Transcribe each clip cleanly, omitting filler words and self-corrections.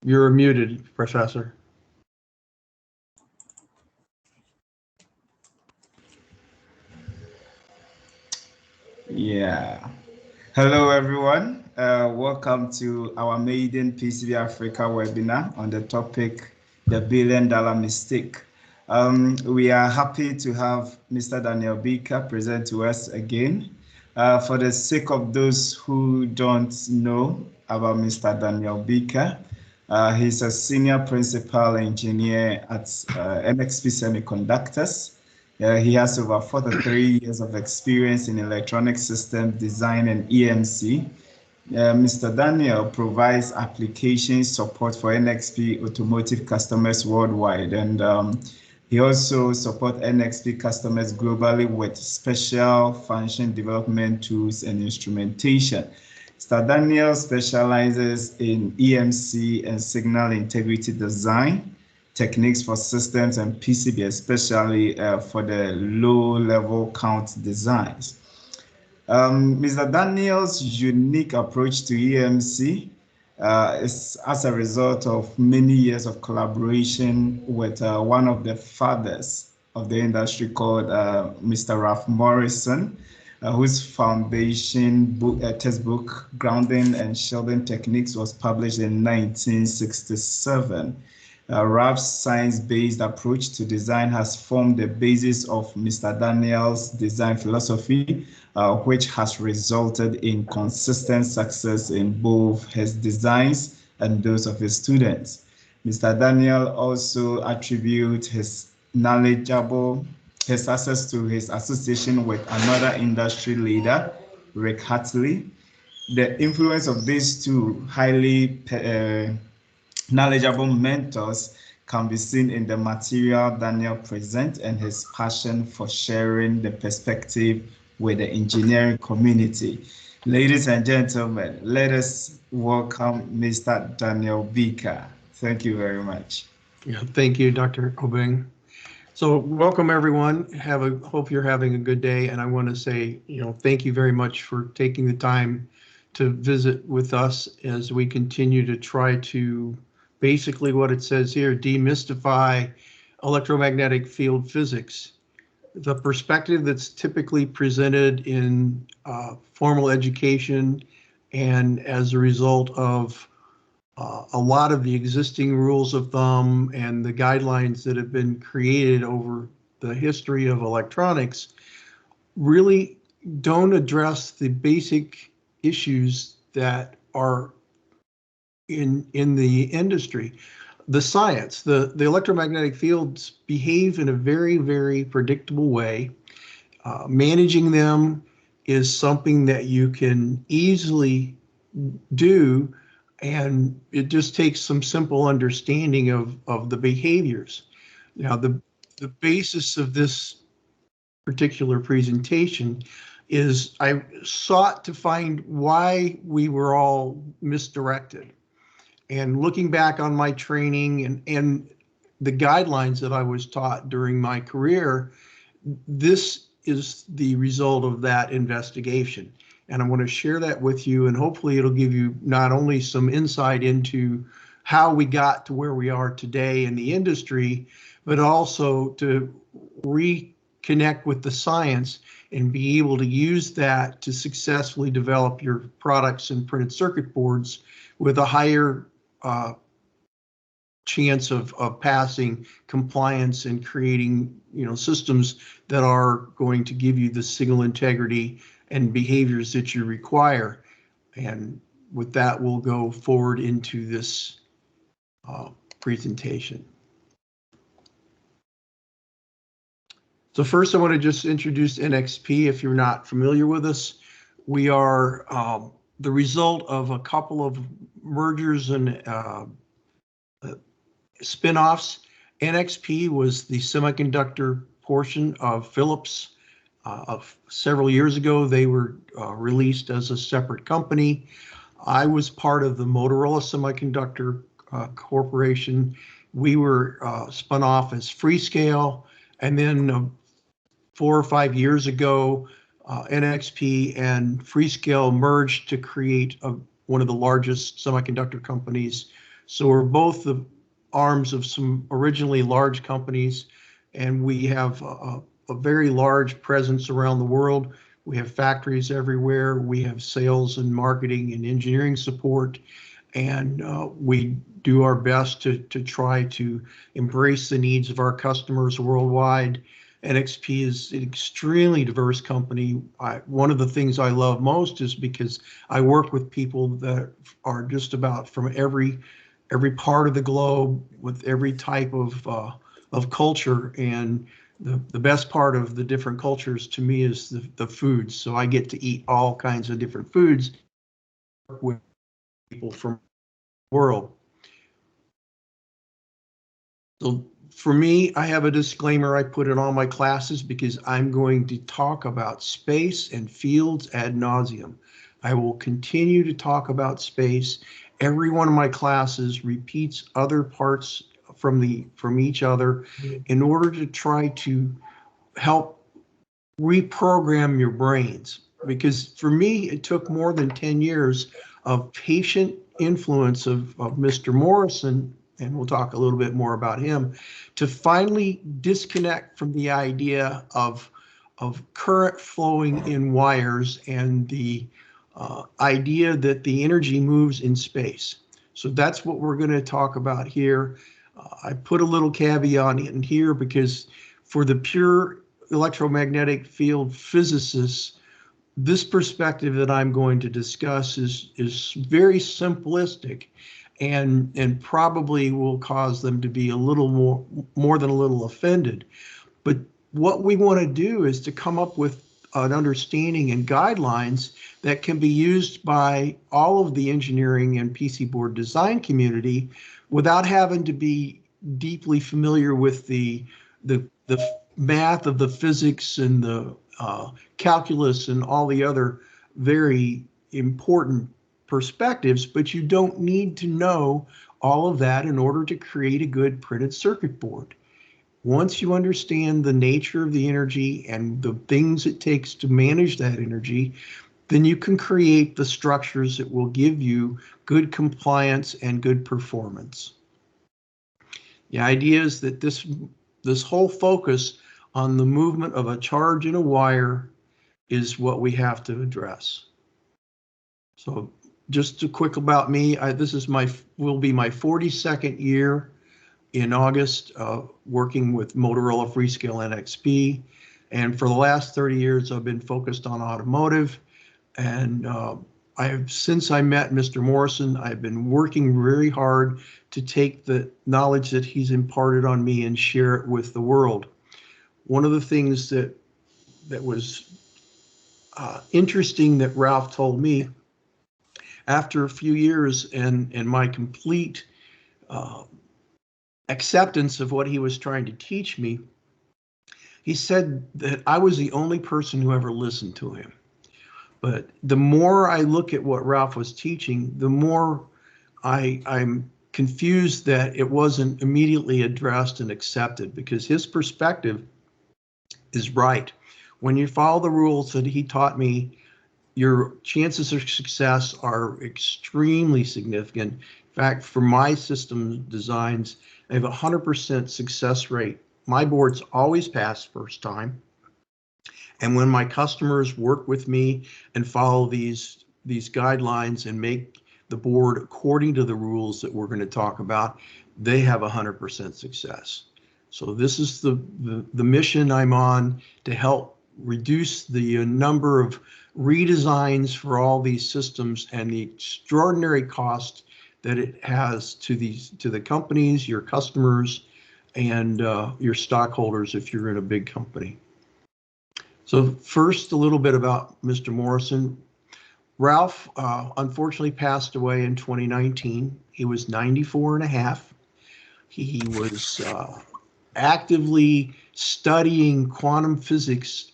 You're muted, Professor. Yeah. Hello, everyone. Welcome to our maiden PCBAfrica webinar on the topic, the billion-dollar mistake. We are happy to have Mr. Daniel Beeker present to us again. For the sake of those who don't know about Mr. Daniel Beeker, he's a senior principal engineer at NXP Semiconductors. He has over 43 years of experience in electronic systems design and EMC. Mr. Daniel provides application support for NXP automotive customers worldwide, and he also supports NXP customers globally with special function development tools and instrumentation. Mr. Daniel specializes in EMC and signal integrity design techniques for systems and PCB, especially for the low-level count designs. Mr. Daniel's unique approach to EMC is as a result of many years of collaboration with one of the fathers of the industry called Mr. Ralph Morrison, whose foundation textbook, Grounding and Shielding Techniques, was published in 1967. Ralph's science-based approach to design has formed the basis of Mr. Daniel's design philosophy, which has resulted in consistent success in both his designs and those of his students. Mr. Daniel also attributes his access to his association with another industry leader, Rick Hartley. The influence of these two highly knowledgeable mentors can be seen in the material Daniel presents and his passion for sharing the perspective with the engineering community. Ladies and gentlemen, let us welcome Mr. Daniel Beeker. Thank you very much. Yeah, thank you, Dr. Obeng. So welcome everyone. Hope you're having a good day, and I want to say, thank you very much for taking the time to visit with us as we continue to try to basically what it says here, demystify electromagnetic field physics. The perspective that's typically presented in formal education and as a result of a lot of the existing rules of thumb and the guidelines that have been created over the history of electronics really don't address the basic issues that are in the industry. The science, the electromagnetic fields behave in a very, very predictable way. Managing them is something that you can easily do, and it just takes some simple understanding of the behaviors. Now, the basis of this particular presentation is I sought to find why we were all misdirected. And looking back on my training and the guidelines that I was taught during my career, this is the result of that investigation. And I want to share that with you, and hopefully it'll give you not only some insight into how we got to where we are today in the industry, but also to reconnect with the science and be able to use that to successfully develop your products and printed circuit boards with a higher chance of passing compliance and creating systems that are going to give you the signal integrity and behaviors that you require. And with that, we'll go forward into this presentation. So first, I want to just introduce NXP. If you're not familiar with us, we are the result of a couple of mergers and spin-offs. NXP was the semiconductor portion of Philips. Several years ago, they were released as a separate company. I was part of the Motorola Semiconductor Corporation. We were spun off as Freescale, and then 4 or 5 years ago, NXP and Freescale merged to create one of the largest semiconductor companies So we're both the arms of some originally large companies, and we have a very large presence around the world. We have factories everywhere. We have sales and marketing and engineering support, and we do our best to try to embrace the needs of our customers worldwide. NXP is an extremely diverse company. One of the things I love most is because I work with people that are just about from every part of the globe with every type of culture. And the best part of the different cultures to me is the foods. So I get to eat all kinds of different foods with people from the world. So for me, I have a disclaimer I put in all my classes because I'm going to talk about space and fields ad nauseum. I will continue to talk about space. Every one of my classes repeats other parts from each other in order to try to help reprogram your brains. Because for me, it took more than 10 years of patient influence of Mr. Morrison, and we'll talk a little bit more about him, to finally disconnect from the idea of current flowing in wires and the idea that the energy moves in space. So that's what we're going to talk about here. I put a little caveat in here because for the pure electromagnetic field physicists, this perspective that I'm going to discuss is very simplistic and probably will cause them to be a little more than a little offended. But what we want to do is to come up with an understanding and guidelines that can be used by all of the engineering and PC board design community without having to be deeply familiar with the math of the physics and the calculus and all the other very important perspectives, but you don't need to know all of that in order to create a good printed circuit board. Once you understand the nature of the energy and the things it takes to manage that energy, then you can create the structures that will give you good compliance and good performance. The idea is that this whole focus on the movement of a charge in a wire is what we have to address. So just a quick about me, this is will be my 42nd year in August, working with Motorola Freescale NXP. And for the last 30 years, I've been focused on automotive. And since I met Mr. Morrison, I've been working very hard to take the knowledge that he's imparted on me and share it with the world. One of the things that was interesting that Ralph told me after a few years and my complete acceptance of what he was trying to teach me, he said that I was the only person who ever listened to him. But the more I look at what Ralph was teaching, the more I'm confused that it wasn't immediately addressed and accepted, because his perspective is right. When you follow the rules that he taught me, your chances of success are extremely significant. In fact, for my system designs, I have a 100% success rate. My boards always pass first time. And when my customers work with me and follow these guidelines and make the board according to the rules that we're going to talk about, they have 100% success. So this is the mission I'm on, to help reduce the number of redesigns for all these systems and the extraordinary cost that it has to the companies, your customers, and your stockholders if you're in a big company. So first, a little bit about Mr. Morrison. Ralph unfortunately passed away in 2019. He was 94 and a half. He was actively studying quantum physics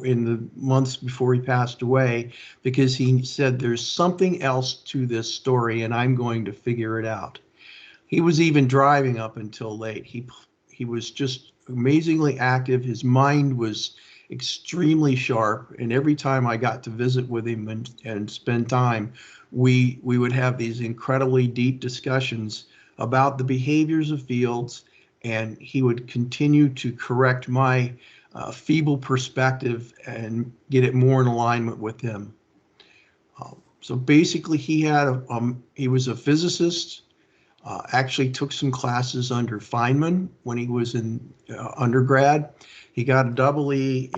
in the months before he passed away, because he said there's something else to this story and I'm going to figure it out. He was even driving up until late. He was just amazingly active. His mind was extremely sharp. And every time I got to visit with him and spend time, we would have these incredibly deep discussions about the behaviors of fields, and he would continue to correct my feeble perspective and get it more in alignment with him. So basically, he was a physicist. Actually took some classes under Feynman when he was in undergrad. He got a double E,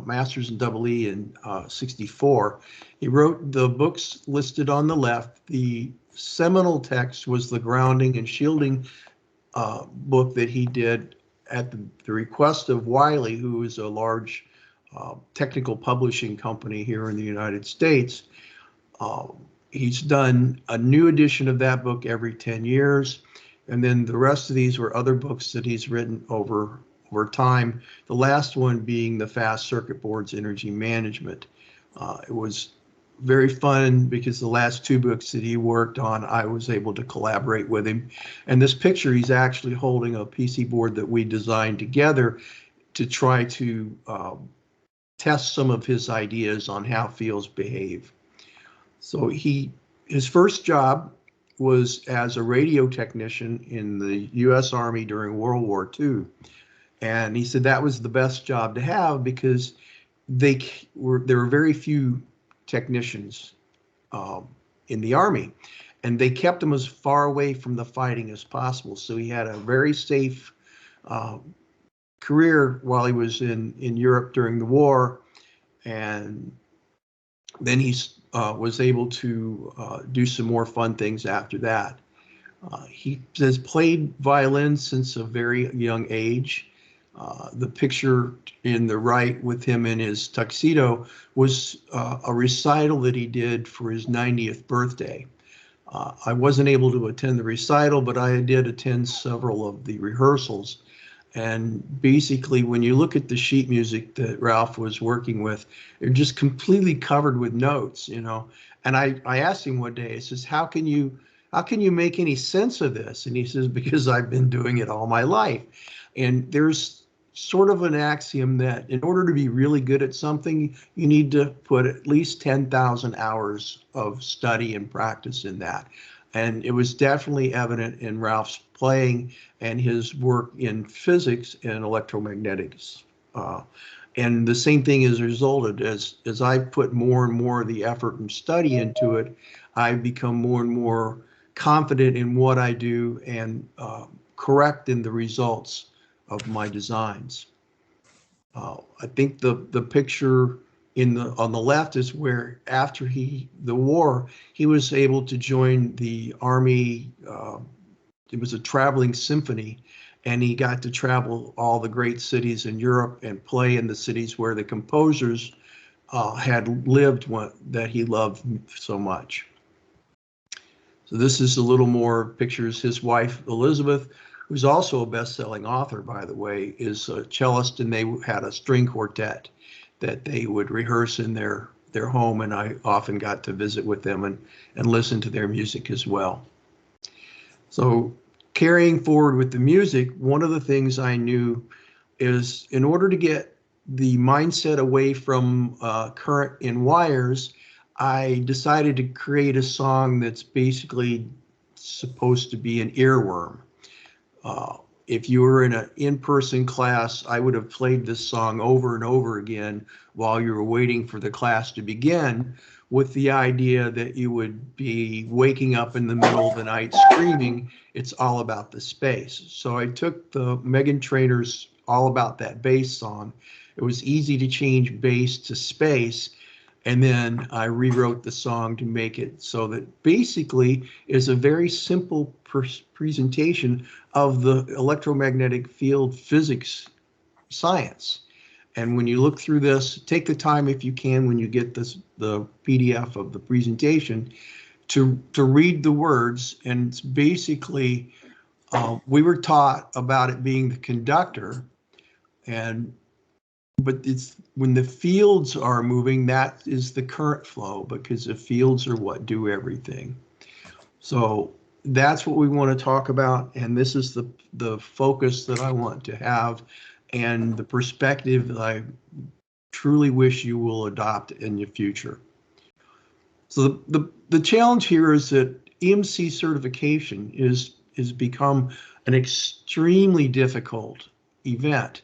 master's in double E in 64. He wrote the books listed on the left. The seminal text was the grounding and shielding book that he did at the request of Wiley, who is a large technical publishing company here in the United States. He's done a new edition of that book every 10 years. And then the rest of these were other books that he's written over time. The last one being the Fast Circuit Board's Energy Management. It was very fun because the last two books that he worked on, I was able to collaborate with him. And this picture, he's actually holding a PC board that we designed together to try to test some of his ideas on how fields behave. So his first job was as a radio technician in the U.S. Army during World War II. And he said that was the best job to have because there were very few technicians in the Army, and they kept him as far away from the fighting as possible. So he had a very safe career while he was in Europe during the war, and then he was able to do some more fun things after that. He has played violin since a very young age. The picture in the right with him in his tuxedo was a recital that he did for his 90th birthday. I wasn't able to attend the recital, but I did attend several of the rehearsals. And basically, when you look at the sheet music that Ralph was working with, they're just completely covered with notes, you know. And I asked him one day, I says, how can you make any sense of this? And he says, because I've been doing it all my life. And there's sort of an axiom that in order to be really good at something, you need to put at least 10,000 hours of study and practice in that. And it was definitely evident in Ralph's playing and his work in physics and electromagnetics. And the same thing has resulted as I put more and more of the effort and study into it, I become more and more confident in what I do and correct in the results of my designs. I think the picture on the left is where after the war, he was able to join the Army. It was a traveling symphony, and he got to travel all the great cities in Europe and play in the cities where the composers had lived that he loved so much. So this is a little more pictures. His wife, Elizabeth, who's also a best-selling author, by the way, is a cellist, and they had a string quartet that they would rehearse in their home, and I often got to visit with them and listen to their music as well. So carrying forward with the music, one of the things I knew is in order to get the mindset away from current in wires, I decided to create a song that's basically supposed to be an earworm. If you were in an in-person class, I would have played this song over and over again while you were waiting for the class to begin, with the idea that you would be waking up in the middle of the night screaming, "It's all about the space." So I took the Meghan Trainor's All About That Bass song. It was easy to change bass to space. And then I rewrote the song to make it so that basically is a very simple presentation of the electromagnetic field physics science. And when you look through this, take the time if you can when you get the PDF of the presentation to read the words. And it's basically, we were taught about it being the conductor, but it's when the fields are moving, that is the current flow, because the fields are what do everything. So that's what we want to talk about, and this is the focus that I want to have and the perspective that I truly wish you will adopt in the future. So the challenge here is that EMC certification is become an extremely difficult event,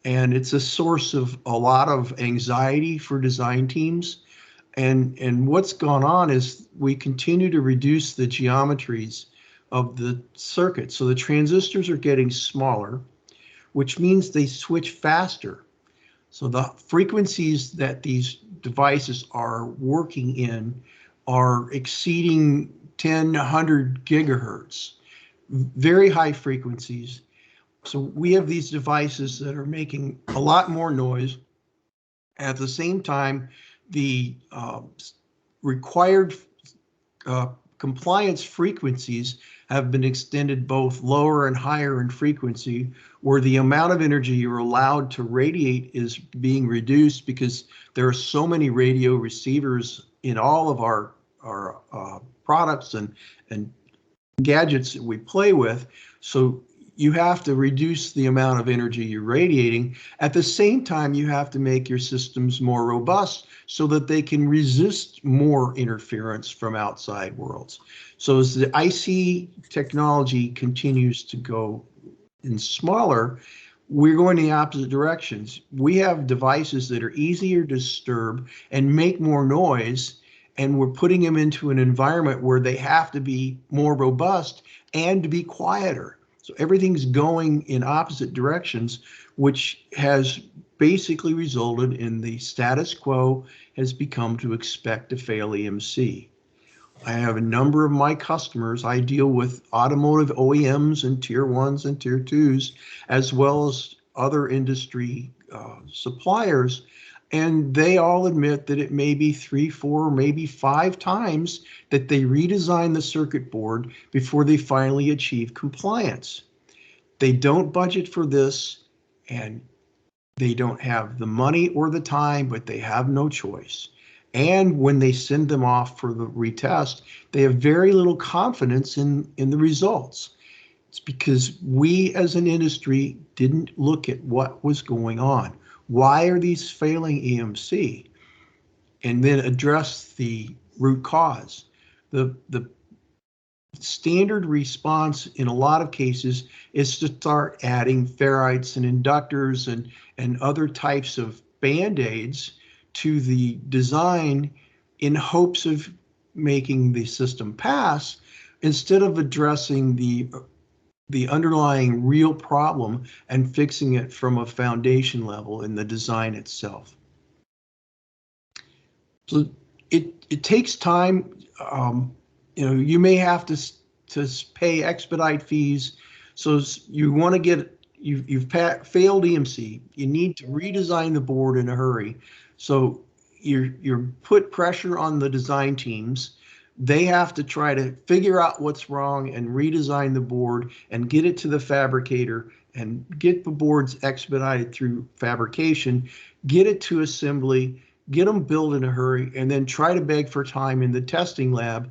and it's a source of a lot of anxiety for design teams. And what's gone on is we continue to reduce the geometries of the circuit. So the transistors are getting smaller, which means they switch faster. So the frequencies that these devices are working in are exceeding 10, 100 gigahertz, very high frequencies. So we have these devices that are making a lot more noise. At the same time, the required compliance frequencies have been extended both lower and higher in frequency, where the amount of energy you're allowed to radiate is being reduced because there are so many radio receivers in all of our products and gadgets that we play with. So you have to reduce the amount of energy you're radiating. At the same time, you have to make your systems more robust so that they can resist more interference from outside worlds. So as the IC technology continues to go in smaller, we're going in the opposite directions. We have devices that are easier to disturb and make more noise, and we're putting them into an environment where they have to be more robust and to be quieter. So everything's going in opposite directions, which has basically resulted in the status quo has become to expect to fail EMC. I have a number of my customers. I deal with automotive OEMs and tier ones and tier twos, as well as other industry suppliers. And they all admit that it may be 3, 4, maybe 5 times that they redesign the circuit board before they finally achieve compliance. They don't budget for this, and they don't have the money or the time, but they have no choice. And when they send them off for the retest, they have very little confidence in the results. It's because we as an industry didn't look at what was going on. Why are these failing EMC? And then address the root cause. The standard response in a lot of cases is to start adding ferrites and inductors and other types of band-aids to the design in hopes of making the system pass, instead of addressing the underlying real problem and fixing it from a foundation level in the design itself. So it takes time. You may have to pay expedite fees. So you want to get, you've failed EMC. You need to redesign the board in a hurry. So you're put pressure on the design teams. They have to try to figure out what's wrong and redesign the board and get it to the fabricator and get the boards expedited through fabrication, get it to assembly, get them built in a hurry, and then try to beg for time in the testing lab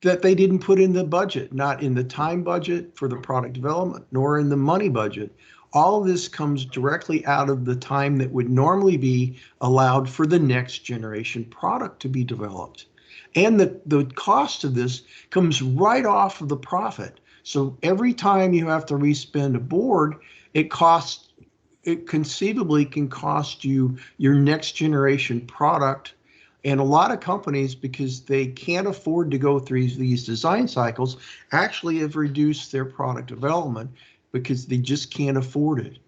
that they didn't put in the budget, not in the time budget for the product development, nor in the money budget. All of this comes directly out of the time that would normally be allowed for the next generation product to be developed. And the cost of this comes right off of the profit. So every time you have to respend a board, it conceivably can cost you your next generation product. And a lot of companies, because they can't afford to go through these design cycles, actually have reduced their product development because they just can't afford it.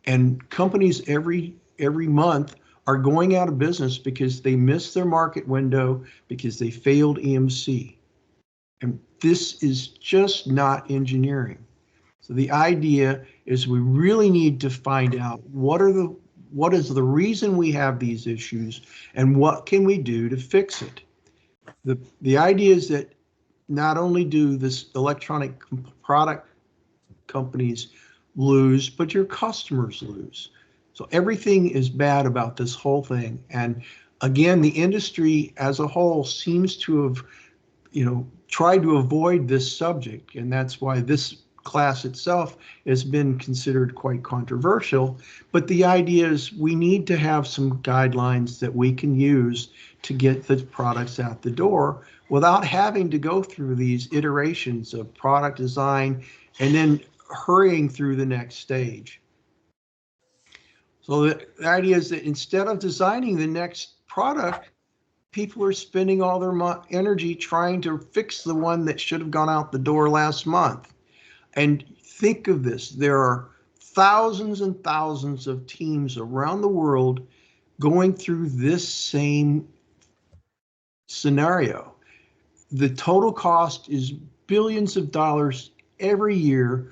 And companies every month are going out of business because they missed their market window, because they failed EMC. And this is just not engineering. So the idea is we really need to find out what is the reason we have these issues and what can we do to fix it. The idea is that not only do this electronic product companies lose, but your customers lose. So everything is bad about this whole thing. And again, the industry as a whole seems to have, tried to avoid this subject. And that's why this class itself has been considered quite controversial, but the idea is we need to have some guidelines that we can use to get the products out the door without having to go through these iterations of product design and then hurrying through the next stage. So the idea is that instead of designing the next product, people are spending all their energy trying to fix the one that should have gone out the door last month. And think of this, there are thousands and thousands of teams around the world going through this same scenario. The total cost is billions of dollars every year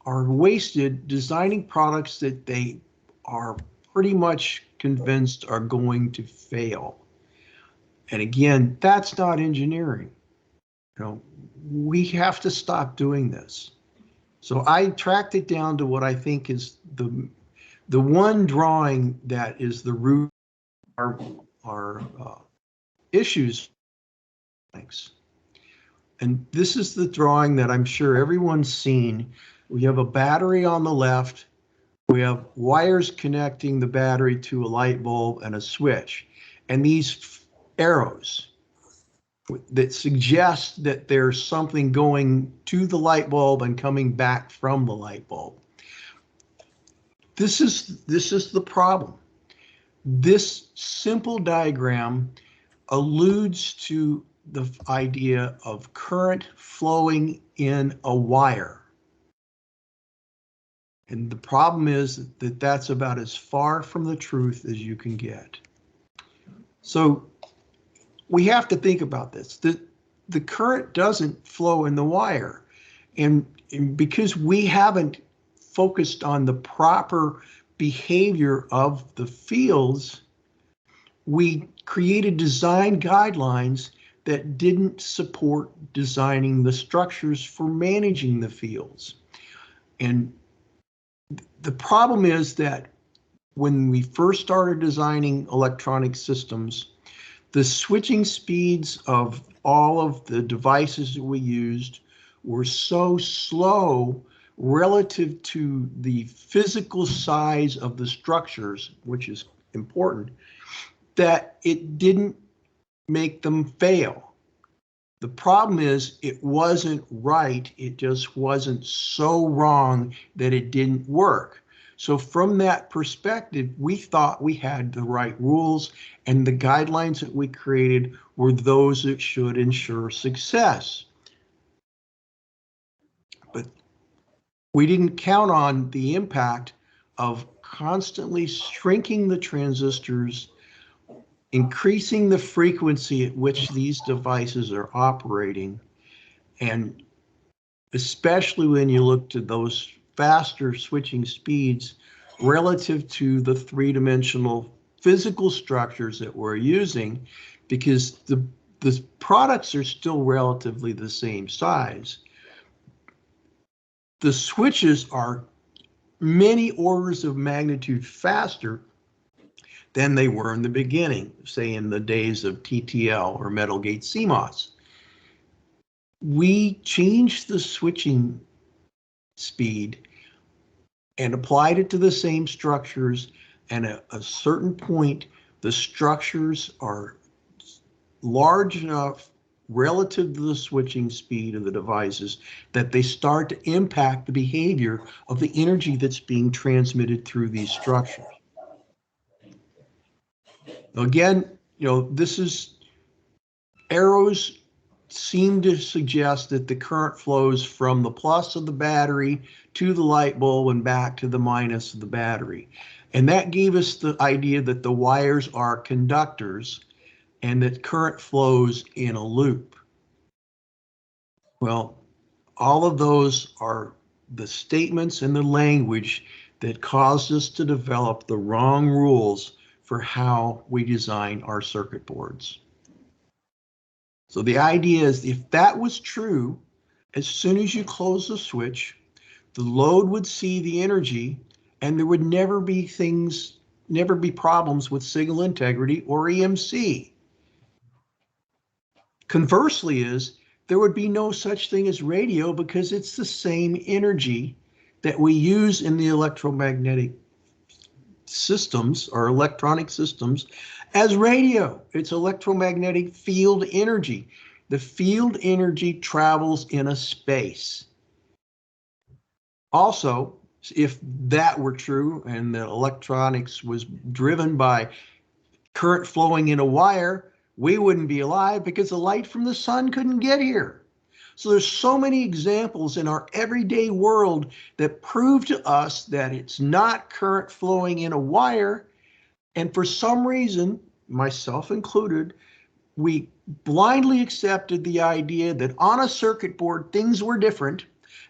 are wasted designing products that they are pretty much convinced are going to fail. And again, that's not engineering. You know, we have to stop doing this. So I tracked it down to what I think is the one drawing that is the root of our issues. Thanks. And this is the drawing that I'm sure everyone's seen. We have a battery on the left. We have wires connecting the battery to a light bulb and a switch. And these arrows that suggest that there's something going to the light bulb and coming back from the light bulb. This is the problem. This simple diagram alludes to the idea of current flowing in a wire. And the problem is that that's about as far from the truth as you can get. So we have to think about this. The current doesn't flow in the wire. And because we haven't focused on the proper behavior of the fields, we created design guidelines that didn't support designing the structures for managing the fields. And the problem is that when we first started designing electronic systems, the switching speeds of all of the devices that we used were so slow relative to the physical size of the structures, which is important, that it didn't make them fail. The problem is it wasn't right. It just wasn't so wrong that it didn't work. So from that perspective, we thought we had the right rules, and the guidelines that we created were those that should ensure success. But we didn't count on the impact of constantly shrinking the transistors, increasing the frequency at which these devices are operating, and especially when you look to those faster switching speeds relative to the three-dimensional physical structures that we're using, because the products are still relatively the same size. The switches are many orders of magnitude faster than they were in the beginning, say in the days of TTL or metal gate CMOS. We changed the switching speed and applied it to the same structures, and at a certain point, the structures are large enough relative to the switching speed of the devices that they start to impact the behavior of the energy that's being transmitted through these structures. Again, you know, this is arrows seem to suggest that the current flows from the plus of the battery to the light bulb and back to the minus of the battery. And that gave us the idea that the wires are conductors and that current flows in a loop. Well, all of those are the statements and the language that caused us to develop the wrong rules for how we design our circuit boards. So the idea is, if that was true, as soon as you close the switch, the load would see the energy and there would never be problems with signal integrity or EMC. Conversely is, there would be no such thing as radio because it's the same energy that we use in the electromagnetic systems or electronic systems as radio. It's electromagnetic field energy. The field energy travels in a space. Also, if that were true and the electronics was driven by current flowing in a wire, we wouldn't be alive because the light from the sun couldn't get here. So there's so many examples in our everyday world that prove to us that it's not current flowing in a wire. And for some reason, myself included, we blindly accepted the idea that on a circuit board, things were different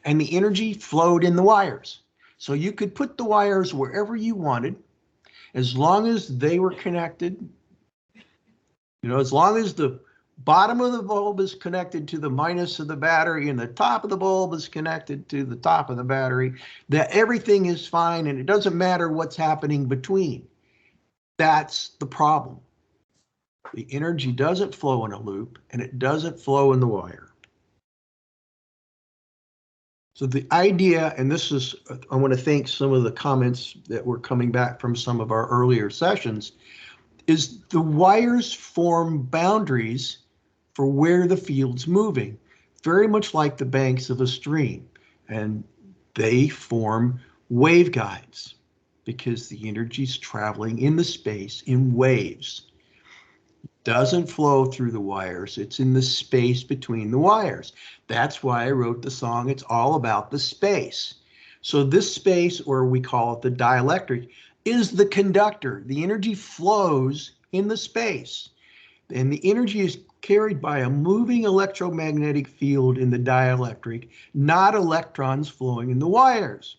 and the energy flowed in the wires. So you could put the wires wherever you wanted, as long as they were connected, as long as the bottom of the bulb is connected to the minus of the battery and the top of the bulb is connected to the top of the battery, that everything is fine and it doesn't matter what's happening between. That's the problem. The energy doesn't flow in a loop and it doesn't flow in the wire. So the idea, and this is, I want to thank some of the comments that were coming back from some of our earlier sessions, is the wires form boundaries for where the field's moving, very much like the banks of a stream. And they form waveguides because the energy's traveling in the space in waves. Doesn't flow through the wires. It's in the space between the wires. That's why I wrote the song, It's All About the Space. So this space, or we call it the dielectric, is the conductor. The energy flows in the space. And the energy is carried by a moving electromagnetic field in the dielectric, not electrons flowing in the wires.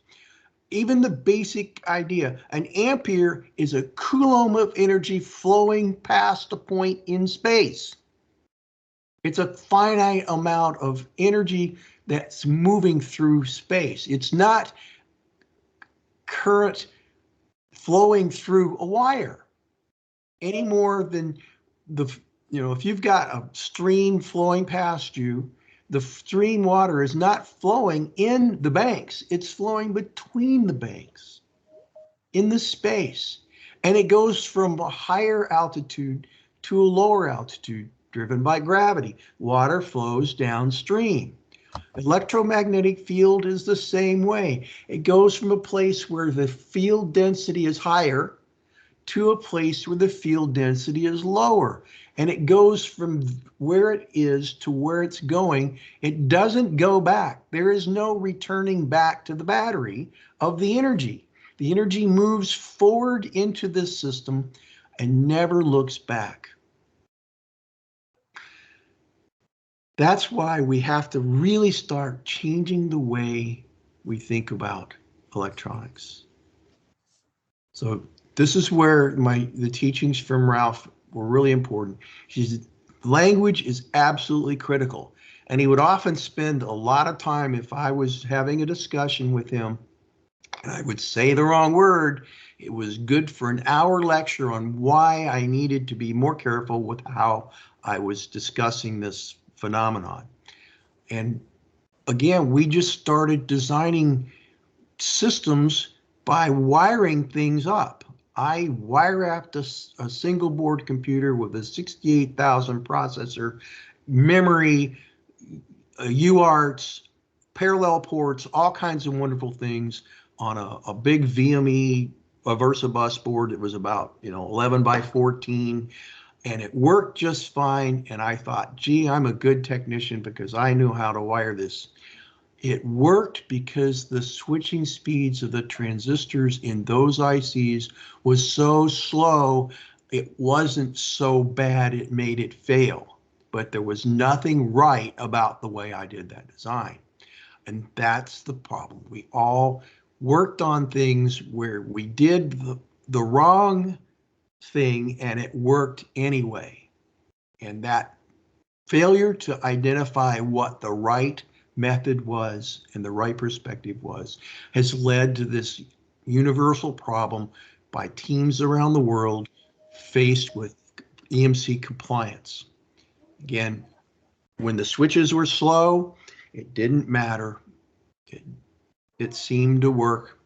Even the basic idea, an ampere is a coulomb of energy flowing past a point in space. It's a finite amount of energy that's moving through space. It's not current flowing through a wire any more than if you've got a stream flowing past you, the stream water is not flowing in the banks, it's flowing between the banks in the space. And it goes from a higher altitude to a lower altitude, driven by gravity. Water flows downstream. Electromagnetic field is the same way. It goes from a place where the field density is higher to a place where the field density is lower. And it goes from where it is to where it's going. It doesn't go back. There is no returning back to the battery of the energy. The energy moves forward into this system and never looks back. That's why we have to really start changing the way we think about electronics. So this is where the teachings from Ralph were really important. Language is absolutely critical. And he would often spend a lot of time, if I was having a discussion with him, and I would say the wrong word, it was good for an hour lecture on why I needed to be more careful with how I was discussing this phenomenon. And again, we just started designing systems by wiring things up. I wire-wrapped a single board computer with a 68,000 processor, memory, UARTs, parallel ports, all kinds of wonderful things on a big VME VersaBus board. It was about 11 by 14, and it worked just fine. And I thought, gee, I'm a good technician because I knew how to wire this. It worked because the switching speeds of the transistors in those ICs was so slow, it wasn't so bad it made it fail. But there was nothing right about the way I did that design. And that's the problem. We all worked on things where we did the wrong thing and it worked anyway. And that failure to identify what the right method was and the right perspective was has led to this universal problem by teams around the world faced with EMC compliance. Again, When the switches were slow, it didn't matter. It seemed to work.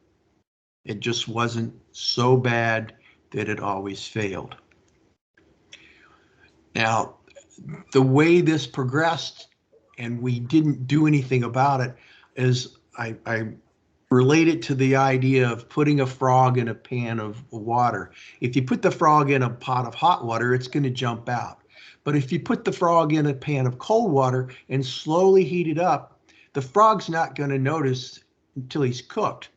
It just wasn't so bad that it always failed. Now, the way this progressed, and we didn't do anything about it, is I relate it to the idea of putting a frog in a pan of water. If you put the frog in a pot of hot water, it's going to jump out. But if you put the frog in a pan of cold water and slowly heat it up, the frog's not going to notice until he's cooked.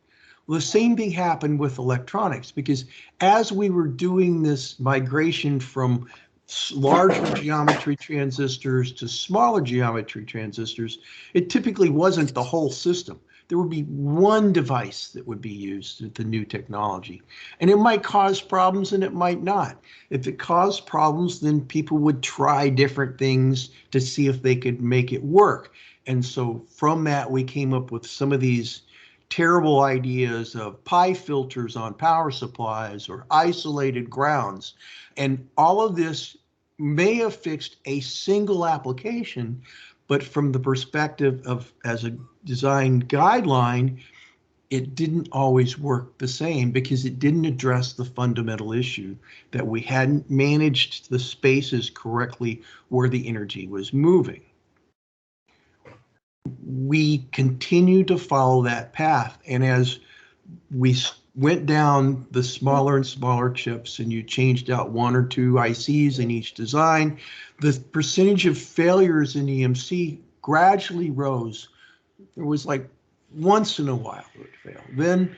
Well, the same thing happened with electronics, because as we were doing this migration from larger geometry transistors to smaller geometry transistors, it typically wasn't the whole system. There would be one device that would be used with the new technology. And it might cause problems and it might not. If it caused problems, then people would try different things to see if they could make it work. And so from that, we came up with some of these terrible ideas of pi filters on power supplies or isolated grounds. And all of this may have fixed a single application, but from the perspective of as a design guideline, it didn't always work the same because it didn't address the fundamental issue that we hadn't managed the spaces correctly where the energy was moving. We continue to follow that path, and as we went down the smaller and smaller chips and you changed out one or two ICs in each design, the percentage of failures in EMC gradually rose. It was like once in a while it would fail. Then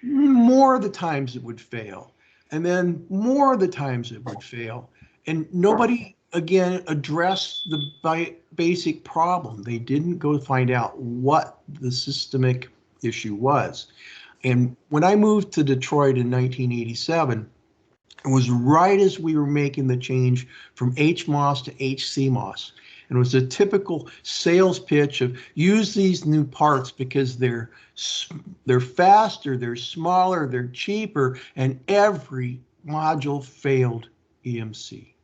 more of the times it would fail. And then more of the times it would fail. And nobody, again, addressed the basic problem. They didn't go find out what the systemic issue was. And when I moved to Detroit in 1987, it was right as we were making the change from HMOS to HCMOS. And it was a typical sales pitch of use these new parts because they're faster, they're smaller, they're cheaper, and every module failed EMC.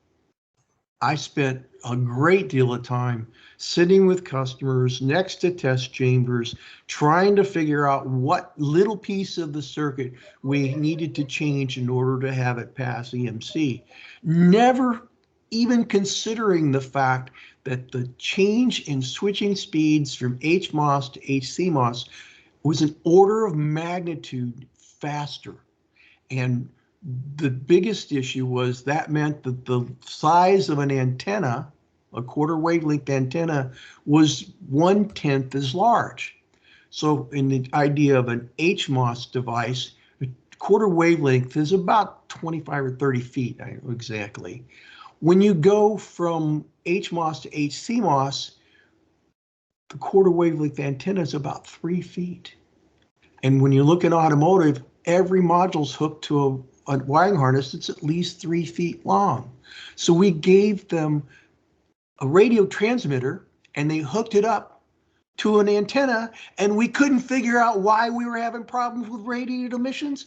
I spent a great deal of time sitting with customers next to test chambers, trying to figure out what little piece of the circuit we needed to change in order to have it pass EMC. Never even considering the fact that the change in switching speeds from HMOS to HCMOS was an order of magnitude faster. And the biggest issue was that meant that the size of an antenna, a quarter wavelength antenna, was 1/10 as large. So in the idea of an HMOS device, a quarter wavelength is about 25 or 30 feet, I don't know exactly. When you go from HMOS to HCMOS, the quarter wavelength antenna is about 3 feet. And when you look in automotive, every module's hooked to a wiring harness that's at least 3 feet long. So we gave them a radio transmitter and they hooked it up to an antenna, and we couldn't figure out why we were having problems with radiated emissions.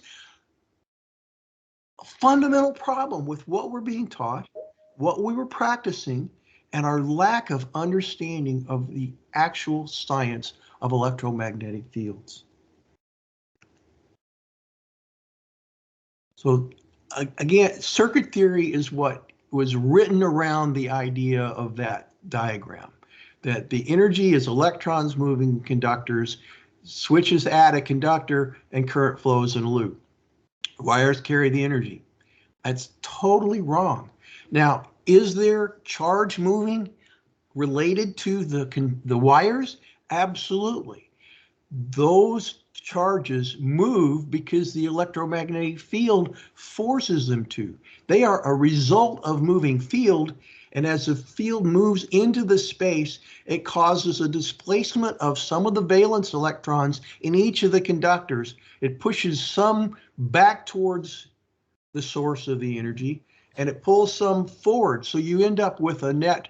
A fundamental problem with what we're being taught, what we were practicing, and our lack of understanding of the actual science of electromagnetic fields. So again, circuit theory is what was written around the idea of that diagram, that the energy is electrons moving conductors, switches add a conductor, and current flows in a loop. Wires carry the energy. That's totally wrong. Now, is there charge moving related to the wires? Absolutely. Those charges move because the electromagnetic field forces them to. They are a result of moving field, and as the field moves into the space, it causes a displacement of some of the valence electrons in each of the conductors. It pushes some back towards the source of the energy, and it pulls some forward. So you end up with a net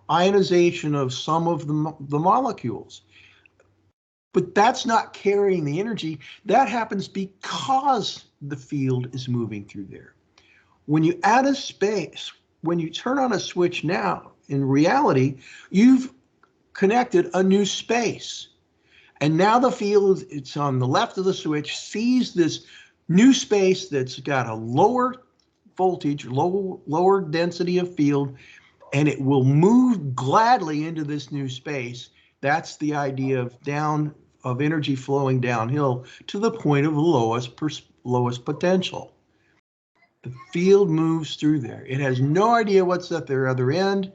ionization of some of the molecules. But that's not carrying the energy. That happens because the field is moving through there. When you add a space, when you turn on a switch now, in reality, you've connected a new space. And now the field, it's on the left of the switch, sees this new space that's got a lower voltage, lower density of field, and it will move gladly into this new space. That's the idea of energy flowing downhill to the point of lowest potential. The field moves through there. It has no idea what's at the other end.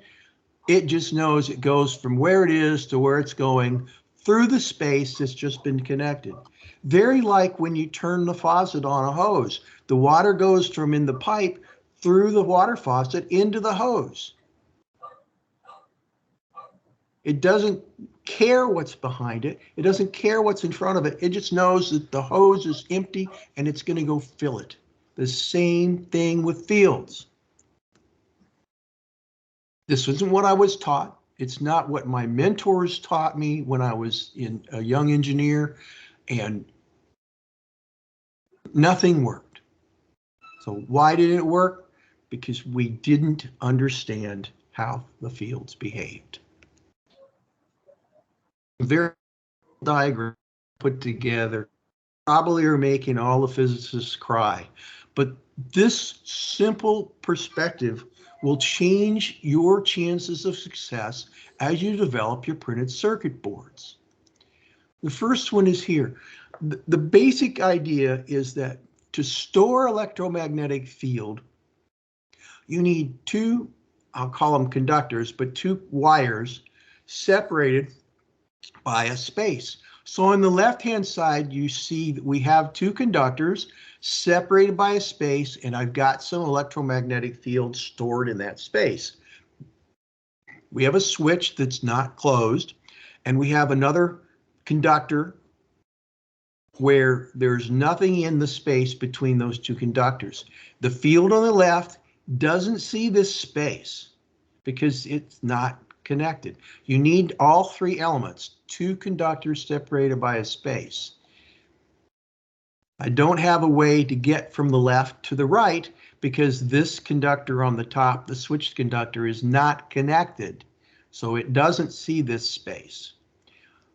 It just knows it goes from where it is to where it's going through the space that's just been connected. Very like when you turn the faucet on a hose. The water goes from in the pipe through the water faucet into the hose. It doesn't care what's behind it. It doesn't care what's in front of it. It just knows that the hose is empty and it's going to go fill it. The same thing with fields. This isn't what I was taught. It's not what my mentors taught me when I was a young engineer, and nothing worked. So why didn't it work? Because we didn't understand how the fields behaved. Very diagram put together, probably are making all the physicists cry, but this simple perspective will change your chances of success as you develop your printed circuit boards. The first one is here. The basic idea is that to store electromagnetic field, you need two, I'll call them conductors, but two wires separated by a space. So on the left-hand side, you see that we have two conductors separated by a space, and I've got some electromagnetic field stored in that space. We have a switch that's not closed, and we have another conductor where there's nothing in the space between those two conductors. The field on the left doesn't see this space because it's not connected. You need all three elements, two conductors separated by a space. I don't have a way to get from the left to the right because this conductor on the top, the switched conductor, is not connected. So it doesn't see this space.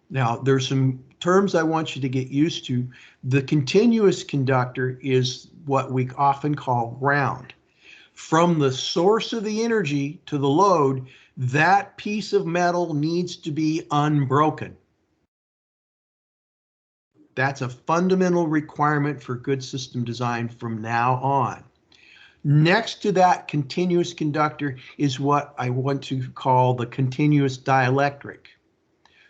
Now, there's some terms I want you to get used to. The continuous conductor is what we often call ground. From the source of the energy to the load, that piece of metal needs to be unbroken. That's a fundamental requirement for good system design from now on. Next to that continuous conductor is what I want to call the continuous dielectric.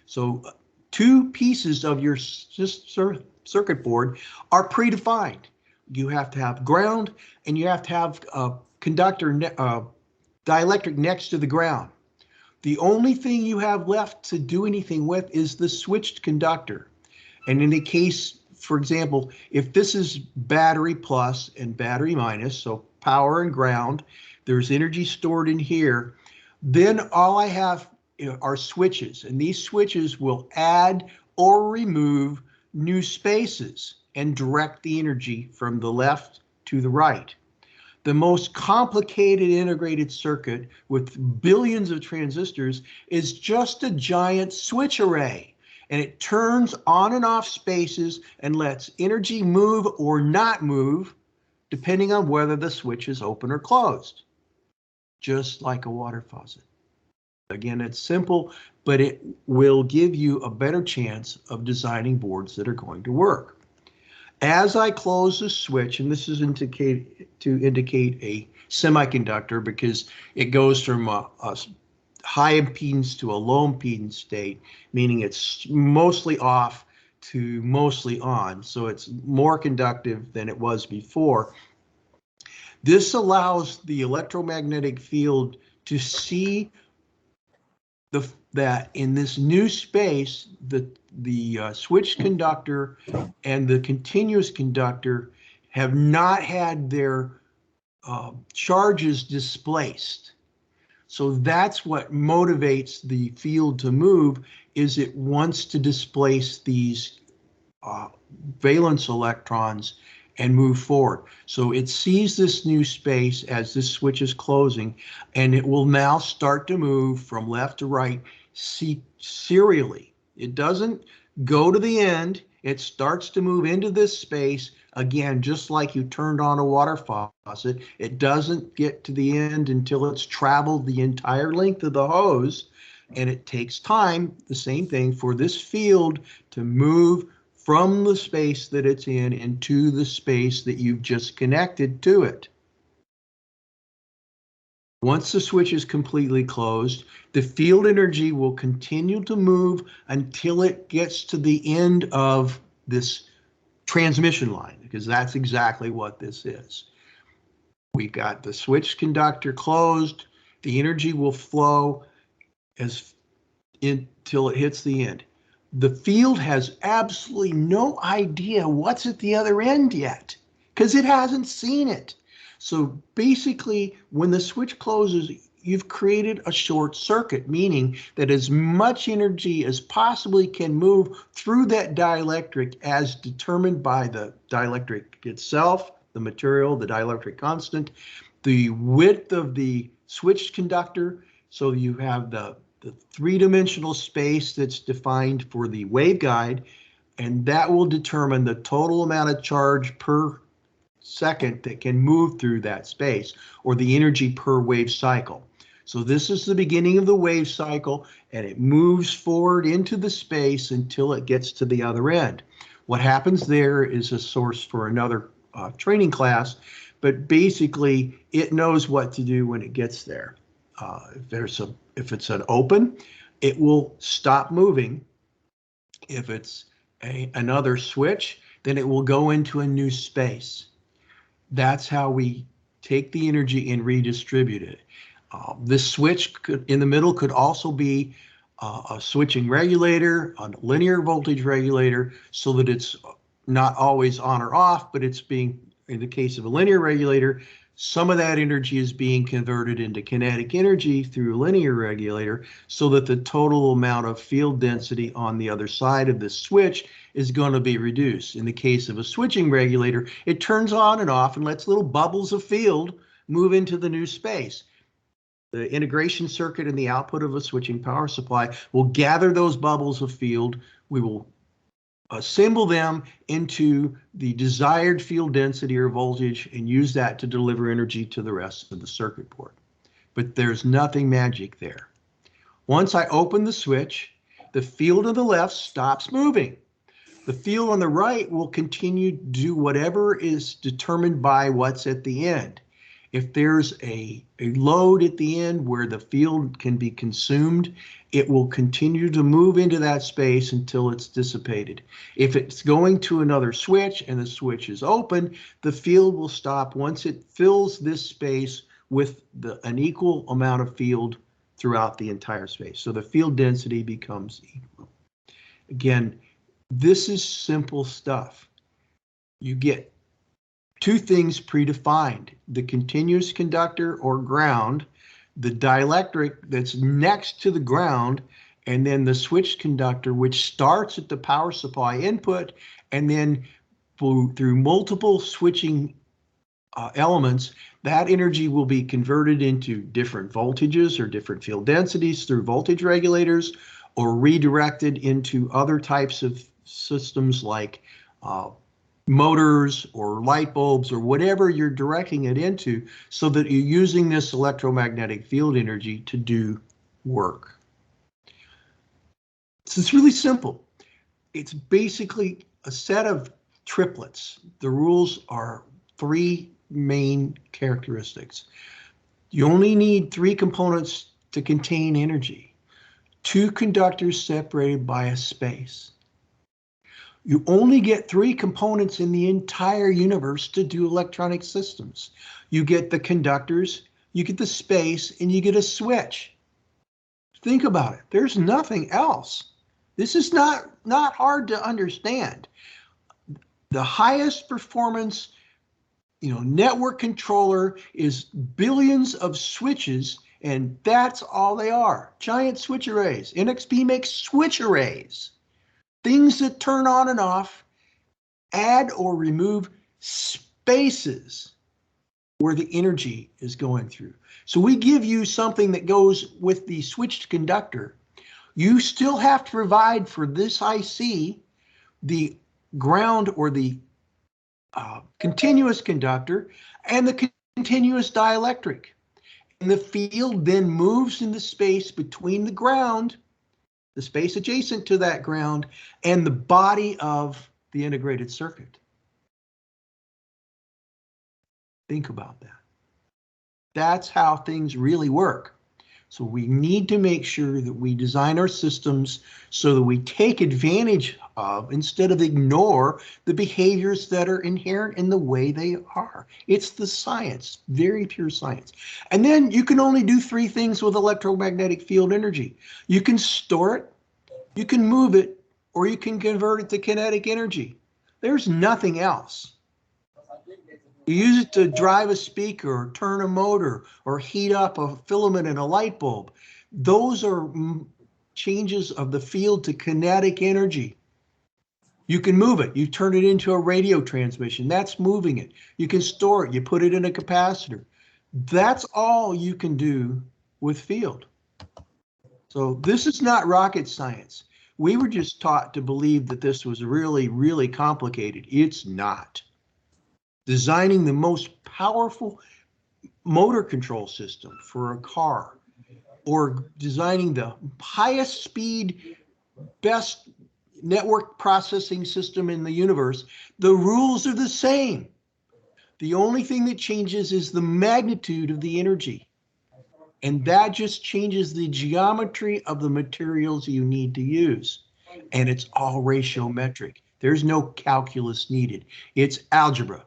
So two pieces of your circuit board are predefined. You have to have ground and you have to have a conductor dielectric next to the ground. The only thing you have left to do anything with is the switched conductor. And in the case, for example, if this is battery plus and battery minus, so power and ground, there's energy stored in here, then all I have are switches, and these switches will add or remove new spaces and direct the energy from the left to the right. The most complicated integrated circuit with billions of transistors is just a giant switch array. And it turns on and off spaces and lets energy move or not move, depending on whether the switch is open or closed, just like a water faucet. Again, it's simple, but it will give you a better chance of designing boards that are going to work. As I close the switch, and this is to indicate a semiconductor because it goes from a high impedance to a low impedance state, meaning it's mostly off to mostly on, so it's more conductive than it was before. This allows the electromagnetic field to see that in this new space, the switched conductor and the continuous conductor have not had their charges displaced. So that's what motivates the field to move, is it wants to displace these valence electrons and move forward. So it sees this new space as this switch is closing, and it will now start to move from left to right serially. It doesn't go to the end. It starts to move into this space. Again, just like you turned on a water faucet, it doesn't get to the end until it's traveled the entire length of the hose, and it takes time, the same thing, for this field to move from the space that it's in into the space that you've just connected to it. Once the switch is completely closed, the field energy will continue to move until it gets to the end of this transmission line, because that's exactly what this is. We got the switch conductor closed. The energy will flow until it hits the end. The field has absolutely no idea what's at the other end yet, because it hasn't seen it. So basically, when the switch closes, you've created a short circuit, meaning that as much energy as possibly can move through that dielectric as determined by the dielectric itself, the material, the dielectric constant, the width of the switch conductor. So you have the three-dimensional space that's defined for the waveguide, and that will determine the total amount of charge per second that can move through that space, or the energy per wave cycle. So this is the beginning of the wave cycle, and it moves forward into the space until it gets to the other end. What happens there is a source for another training class, but basically it knows what to do when it gets there. If it's an open, it will stop moving. If it's another switch, then it will go into a new space. That's how we take the energy and redistribute it. This switch in the middle could also be a switching regulator, a linear voltage regulator, so that it's not always on or off, but it's being, in the case of a linear regulator, some of that energy is being converted into kinetic energy through a linear regulator, so that the total amount of field density on the other side of the switch is going to be reduced. In the case of a switching regulator, it turns on and off and lets little bubbles of field move into the new space. The integration circuit and the output of a switching power supply will gather those bubbles of field. We will assemble them into the desired field density or voltage and use that to deliver energy to the rest of the circuit board. But there's nothing magic there. Once I open the switch, the field on the left stops moving. The field on the right will continue to do whatever is determined by what's at the end. If there's a load at the end where the field can be consumed, it will continue to move into that space until it's dissipated. If it's going to another switch and the switch is open, the field will stop once it fills this space with an equal amount of field throughout the entire space. So the field density becomes equal. Again, this is simple stuff. You get two things predefined: the continuous conductor or ground, the dielectric that's next to the ground, and then the switch conductor, which starts at the power supply input, and then through multiple switching elements, that energy will be converted into different voltages or different field densities through voltage regulators, or redirected into other types of systems like motors or light bulbs or whatever you're directing it into, so that you're using this electromagnetic field energy to do work. So it's really simple. It's basically a set of triplets. The rules are three main characteristics. You only need three components to contain energy: two conductors separated by a space. You only get three components in the entire universe to do electronic systems. You get the conductors, you get the space, and you get a switch. Think about it. There's nothing else. This is not hard to understand. The highest performance, network controller is billions of switches, and that's all they are. Giant switch arrays. NXP makes switch arrays. Things that turn on and off, add or remove spaces where the energy is going through. So we give you something that goes with the switched conductor. You still have to provide for this IC the ground or the continuous conductor and the continuous dielectric. And the field then moves in the space between the ground, the space adjacent to that ground, and the body of the integrated circuit. Think about that. That's how things really work. So we need to make sure that we design our systems so that we take advantage of, instead of ignore, the behaviors that are inherent in the way they are. It's the science, very pure science. And then you can only do three things with electromagnetic field energy. You can store it, you can move it, or you can convert it to kinetic energy. There's nothing else. You use it to drive a speaker, or turn a motor, or heat up a filament in a light bulb. Those are changes of the field to kinetic energy. You can move it. You turn it into a radio transmission. That's moving it. You can store it. You put it in a capacitor. That's all you can do with field. So this is not rocket science. We were just taught to believe that this was really, really complicated. It's not. Designing the most powerful motor control system for a car, or designing the highest speed, best network processing system in the universe, the rules are the same. The only thing that changes is the magnitude of the energy. And that just changes the geometry of the materials you need to use. And it's all ratiometric. There's no calculus needed. It's algebra.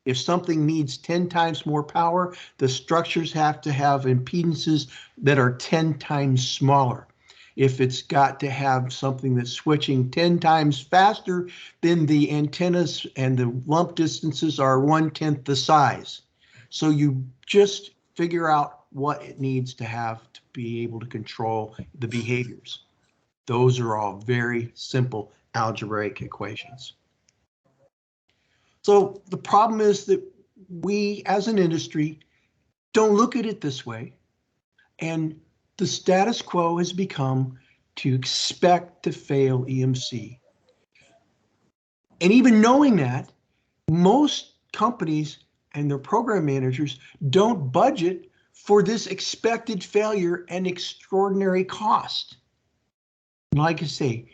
If something needs 10 times more power, the structures have to have impedances that are 10 times smaller. If it's got to have something that's switching 10 times faster, then the antennas and the lump distances are 1/10 the size. So you just figure out what it needs to have to be able to control the behaviors. Those are all very simple algebraic equations. So the problem is that we, as an industry, don't look at it this way. And the status quo has become to expect to fail EMC. And even knowing that, most companies and their program managers don't budget for this expected failure and extraordinary cost. Like I say,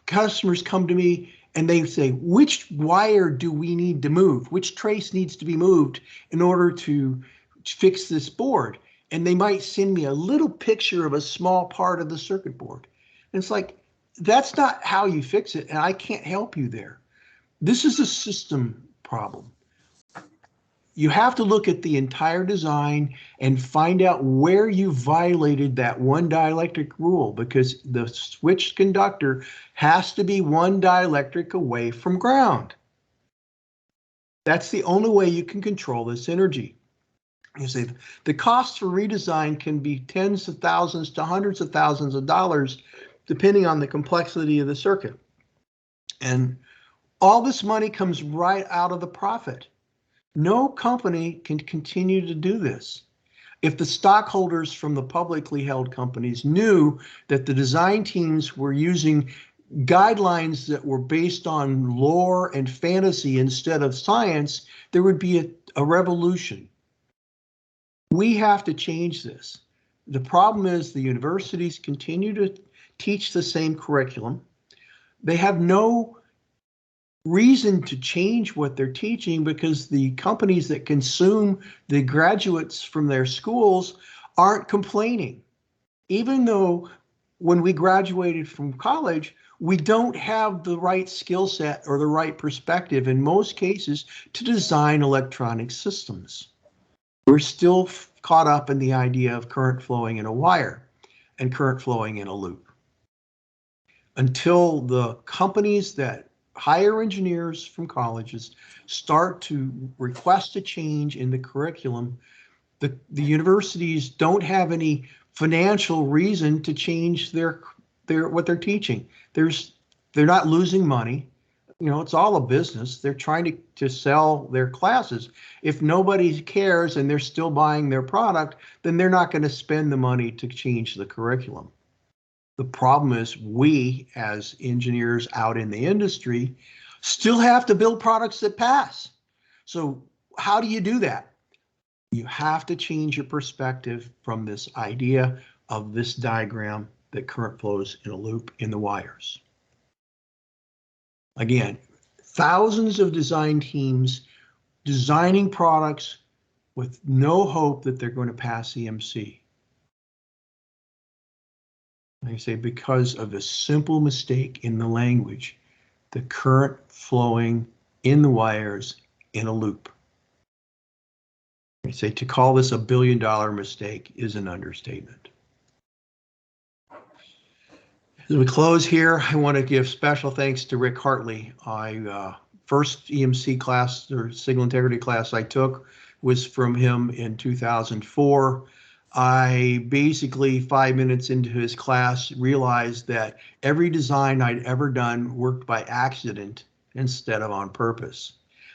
customers come to me and they say, which wire do we need to move? Which trace needs to be moved in order to fix this board? And they might send me a little picture of a small part of the circuit board. And it's like, that's not how you fix it, and I can't help you there. This is a system problem. You have to look at the entire design and find out where you violated that one dielectric rule, because the switched conductor has to be one dielectric away from ground. That's the only way you can control this energy. You say the cost for redesign can be tens of thousands to hundreds of thousands of dollars, depending on the complexity of the circuit. And all this money comes right out of the profit. No company can continue to do this. If the stockholders from the publicly held companies knew that the design teams were using guidelines that were based on lore and fantasy instead of science, there would be a revolution. We have to change this. The problem is the universities continue to teach the same curriculum. They have no reason to change what they're teaching because the companies that consume the graduates from their schools aren't complaining. Even though when we graduated from college, we don't have the right skill set or the right perspective in most cases to design electronic systems. We're still caught up in the idea of current flowing in a wire and current flowing in a loop. Until the companies that hire engineers from colleges start to request a change in the curriculum, the universities don't have any financial reason to change their what they're teaching. They're not losing money. it's all a business. They're trying to sell their classes. If nobody cares and they're still buying their product, then they're not going to spend the money to change the curriculum. The problem is we, as engineers out in the industry, still have to build products that pass. So how do you do that? You have to change your perspective from this idea of this diagram that current flows in a loop in the wires. Again, thousands of design teams designing products with no hope that they're going to pass EMC. Like I say, because of a simple mistake in the language, the current flowing in the wires in a loop. I say to call this a billion-dollar mistake is an understatement. As we close here, I want to give special thanks to Rick Hartley. First EMC class or signal integrity class I took was from him in 2004. I basically 5 minutes into his class realized that every design I'd ever done worked by accident instead of on purpose.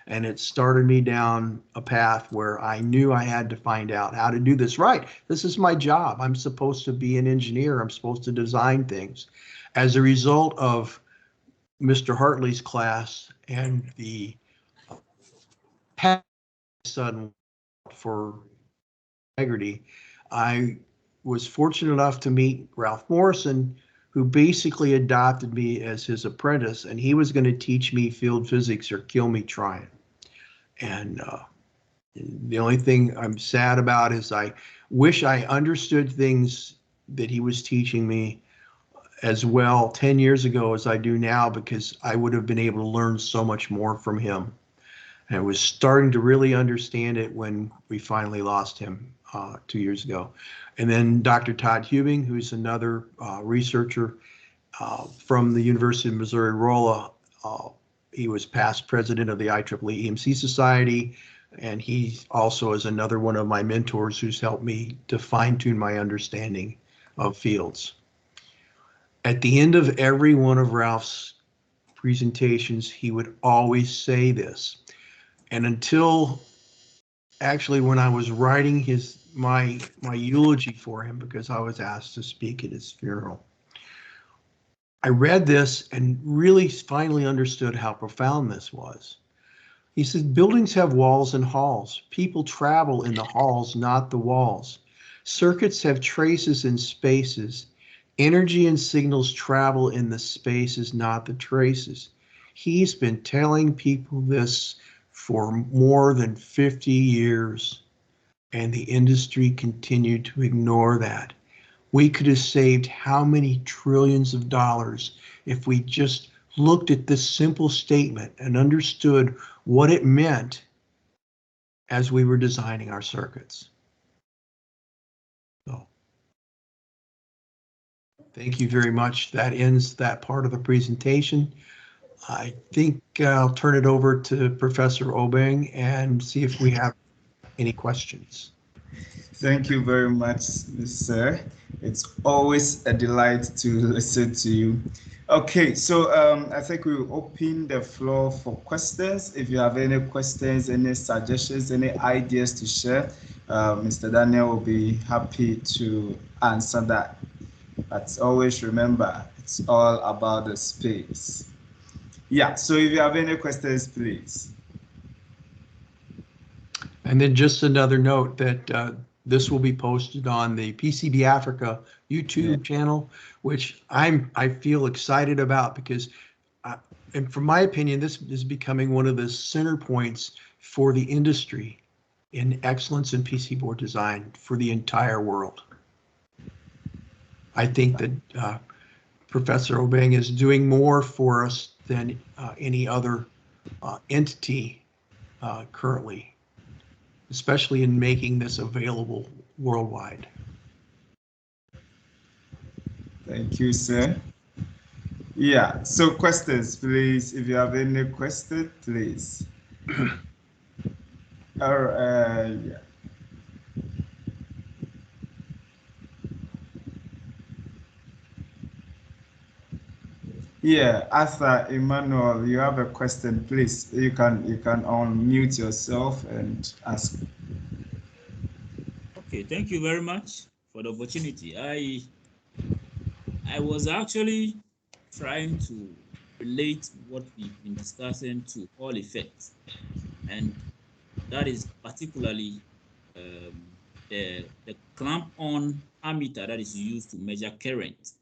And it started me down a path where I knew I had to find out how to do this right. This is my job. I'm supposed to be an engineer. I'm supposed to design things. As a result of Mr. Hartley's class and the sudden for integrity, I was fortunate enough to meet Ralph Morrison, who basically adopted me as his apprentice, and he was going to teach me field physics or kill me trying. And the only thing I'm sad about is I wish I understood things that he was teaching me as well 10 years ago as I do now, because I would have been able to learn so much more from him. And I was starting to really understand it when we finally lost him 2 years ago. And then Dr. Todd Hubing, who's another researcher from the University of Missouri-Rolla. He was past president of the IEEE EMC Society, and he also is another one of my mentors who's helped me to fine-tune my understanding of fields. At the end of every one of Ralph's presentations, he would always say this. And until actually when I was writing my eulogy for him, because I was asked to speak at his funeral, I read this and really finally understood how profound this was. He said, buildings have walls and halls. People travel in the halls, not the walls. Circuits have traces and spaces. Energy and signals travel in the spaces, not the traces. He's been telling people this for more than 50 years, and the industry continued to ignore that. We could have saved how many trillions of dollars if we just looked at this simple statement and understood what it meant as we were designing our circuits. So, thank you very much. That ends that part of the presentation. I think I'll turn it over to Professor Obeng and see if we have any questions. Thank you very much, sir. It's always a delight to listen to you. Okay, so I think we will open the floor for questions. If you have any questions, any suggestions, any ideas to share, Mr. Daniel will be happy to answer that. But always remember, it's all about the space. Yeah, so if you have any questions, please. And then just another note that this will be posted on the PCBAfrica YouTube channel, which I feel excited about because, and from my opinion, this is becoming one of the center points for the industry in excellence in PC board design for the entire world. I think that Professor Obeng is doing more for us than any other entity currently, especially in making this available worldwide. Thank you, sir. Yeah, so questions, please. If you have any questions, please. Yeah. Yeah, Arthur, Emmanuel, you have a question, please. You can unmute yourself and ask. Okay, thank you very much for the opportunity. I was actually trying to relate what we've been discussing to Hall effect, and that is particularly the clamp-on ammeter that is used to measure current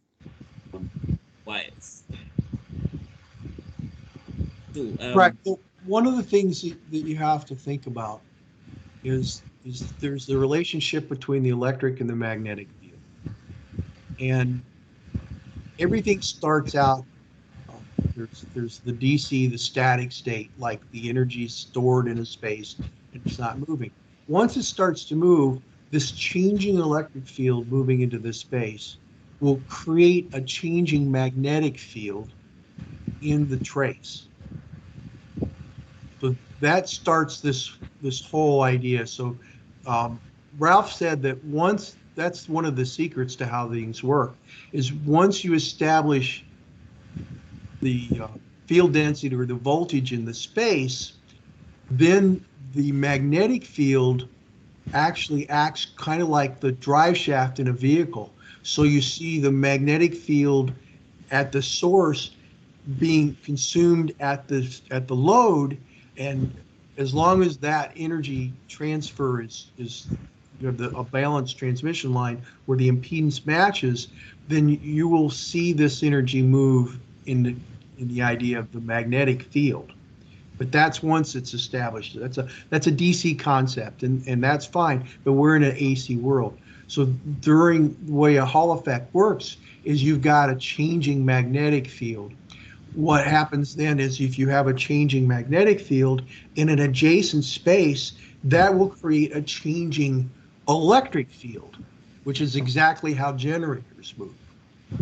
on wires. So Right. Well, one of the things that you have to think about is there's the relationship between the electric and the magnetic field, and everything starts out. There's the DC, the static state, like the energy stored in a space and it's not moving. Once it starts to move, this changing electric field moving into this space will create a changing magnetic field in the trace. So that starts this whole idea. So Ralph said that once that's one of the secrets to how things work is once you establish the field density or the voltage in the space, then the magnetic field actually acts kind of like the drive shaft in a vehicle. So you see the magnetic field at the source being consumed at the load, and as long as that energy transfer is you have a balanced transmission line where the impedance matches, then you will see this energy move in the idea of the magnetic field. But that's once it's established. That's a DC concept, and that's fine. But we're in an AC world. So during the way a Hall effect works is you've got a changing magnetic field. What happens then is if you have a changing magnetic field in an adjacent space, that will create a changing electric field, which is exactly how generators move.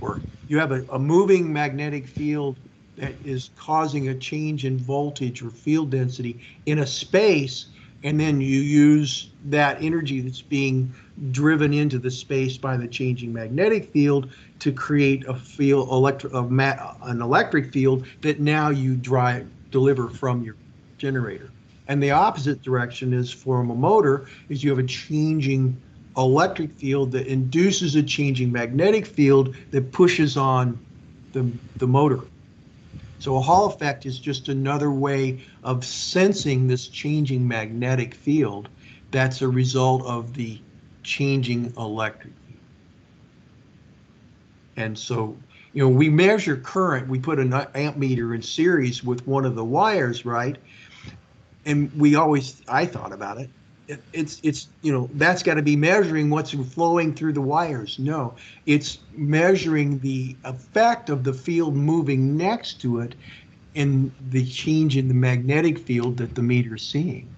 Or you have a moving magnetic field that is causing a change in voltage or field density in a space, and then you use that energy that's being driven into the space by the changing magnetic field to create a field an electric field that now you deliver from your generator. And the opposite direction is from a motor is you have a changing electric field that induces a changing magnetic field that pushes on the motor. So a Hall effect is just another way of sensing this changing magnetic field that's a result of the changing electric field. And so, we measure current, we put an amp meter in series with one of the wires, right? And I thought about it. It's that's got to be measuring what's flowing through the wires. No, it's measuring the effect of the field moving next to it and the change in the magnetic field that the meter's seeing.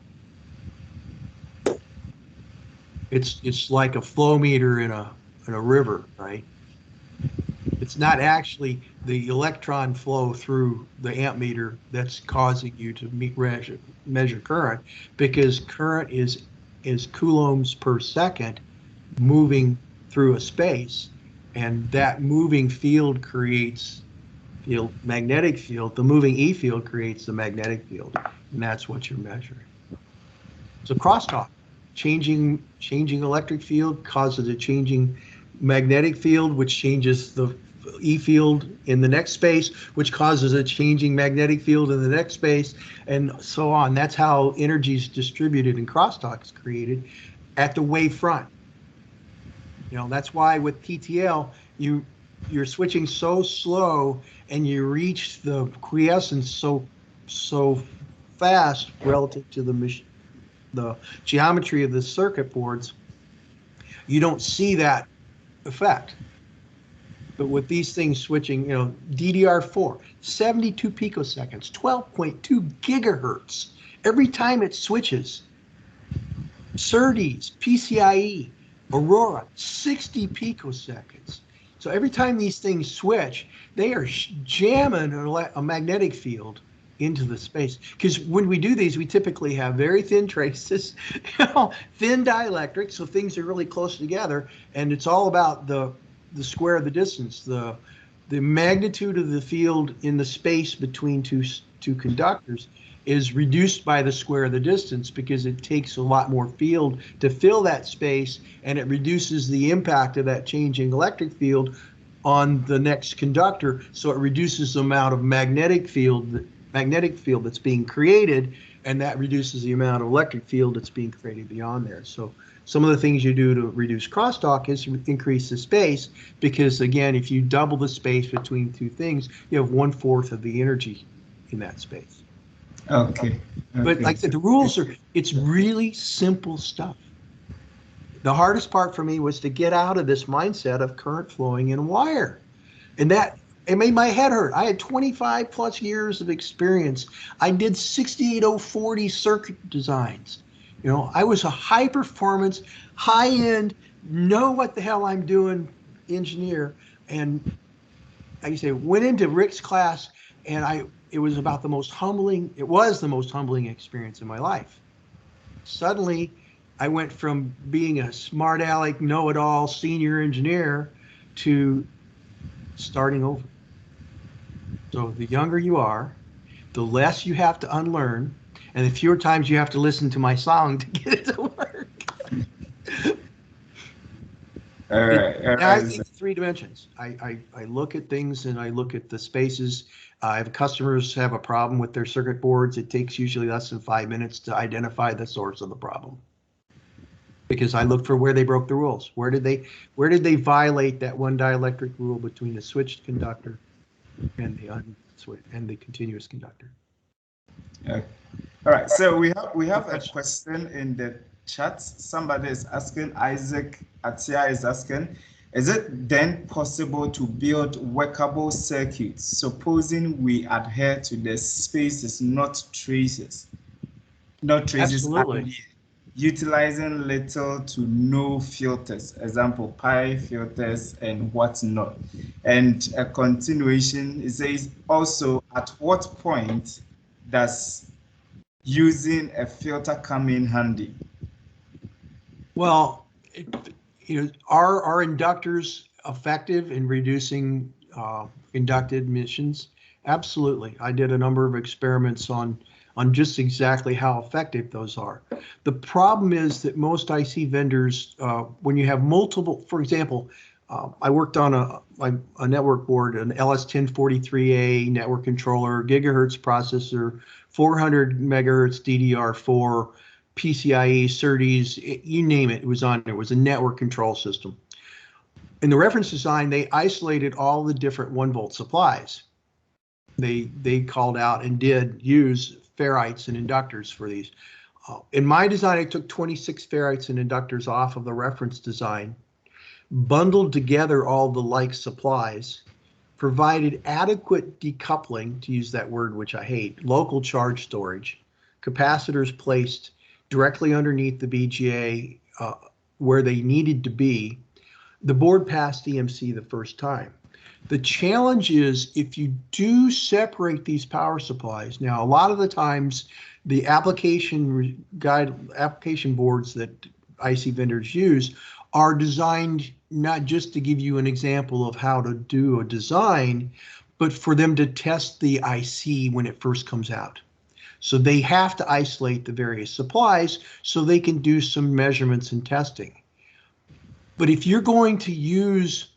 It's like a flow meter in a river, right? It's not actually the electron flow through the amp meter that's causing you to measure current, because current is coulombs per second moving through a space, and that moving field creates the magnetic field. The moving E field creates the magnetic field, and that's what you're measuring. So crosstalk, changing electric field causes a changing magnetic field, which changes the E field in the next space, which causes a changing magnetic field in the next space, and so on. That's how energy is distributed and crosstalk is created at the wavefront. That's why with PTL, you're switching so slow and you reach the quiescence so fast relative to the geometry of the circuit boards, you don't see that effect. But with these things switching, DDR4, 72 picoseconds, 12.2 gigahertz. Every time it switches, SerDes, PCIe, Aurora, 60 picoseconds. So every time these things switch, they are jamming a magnetic field into the space. Because when we do these, we typically have very thin traces, thin dielectric, so things are really close together, and it's all about the square of the distance, the the magnitude of the field in the space between two conductors is reduced by the square of the distance, because it takes a lot more field to fill that space, and it reduces the impact of that changing electric field on the next conductor. So it reduces the amount of magnetic field that's being created, and that reduces the amount of electric field that's being created beyond there. So some of the things you do to reduce crosstalk is increase the space, because again, if you double the space between two things, you have 1/4 of the energy in that space. Okay. But like I said, the rules it's really simple stuff. The hardest part for me was to get out of this mindset of current flowing in wire. And that, it made my head hurt. I had 25 plus years of experience. I did 68040 circuit designs. You know, I was a high performance, high end, know what the hell I'm doing engineer. And like you say, went into Rick's class, and it was about the most humbling, it was the most humbling experience in my life. Suddenly, I went from being a smart aleck, know-it-all senior engineer to starting over. So the younger you are, the less you have to unlearn, and the fewer times you have to listen to my song to get it to work. All right. I think 3 dimensions. I look at things, and I look at the spaces. If customers have a problem with their circuit boards, it takes usually less than 5 minutes to identify the source of the problem, because I look for where they broke the rules. Where did they violate that one dielectric rule between the switched conductor and the unswitched and the continuous conductor? Okay. All right. So we have a question in the chat. Somebody is asking, Isaac Atia is asking, is it then possible to build workable circuits, supposing we adhere to the spaces, not traces? Absolutely. Utilizing little to no filters, example, pi filters and whatnot. And a continuation, it says also, at what point does using a filter come in handy? Well, are inductors effective in reducing inducted emissions? Absolutely. I did a number of experiments on just exactly how effective those are. The problem is that most IC vendors, when you have multiple, for example, I worked on a network board, an LS1043A network controller, gigahertz processor, 400 megahertz DDR4, PCIe, SerDes, you name it, it was on there. It was a network control system. In the reference design, they isolated all the different 1-volt supplies. They called out and did use ferrites and inductors for these. In my design, I took 26 ferrites and inductors off of the reference design, bundled together all the like supplies, provided adequate decoupling, to use that word which I hate, local charge storage, capacitors placed directly underneath the BGA where they needed to be. The board passed EMC the first time. The challenge is, if you do separate these power supplies, now a lot of the times the application boards that IC vendors use are designed not just to give you an example of how to do a design, but for them to test the IC when it first comes out. So they have to isolate the various supplies so they can do some measurements and testing. But if you're going to use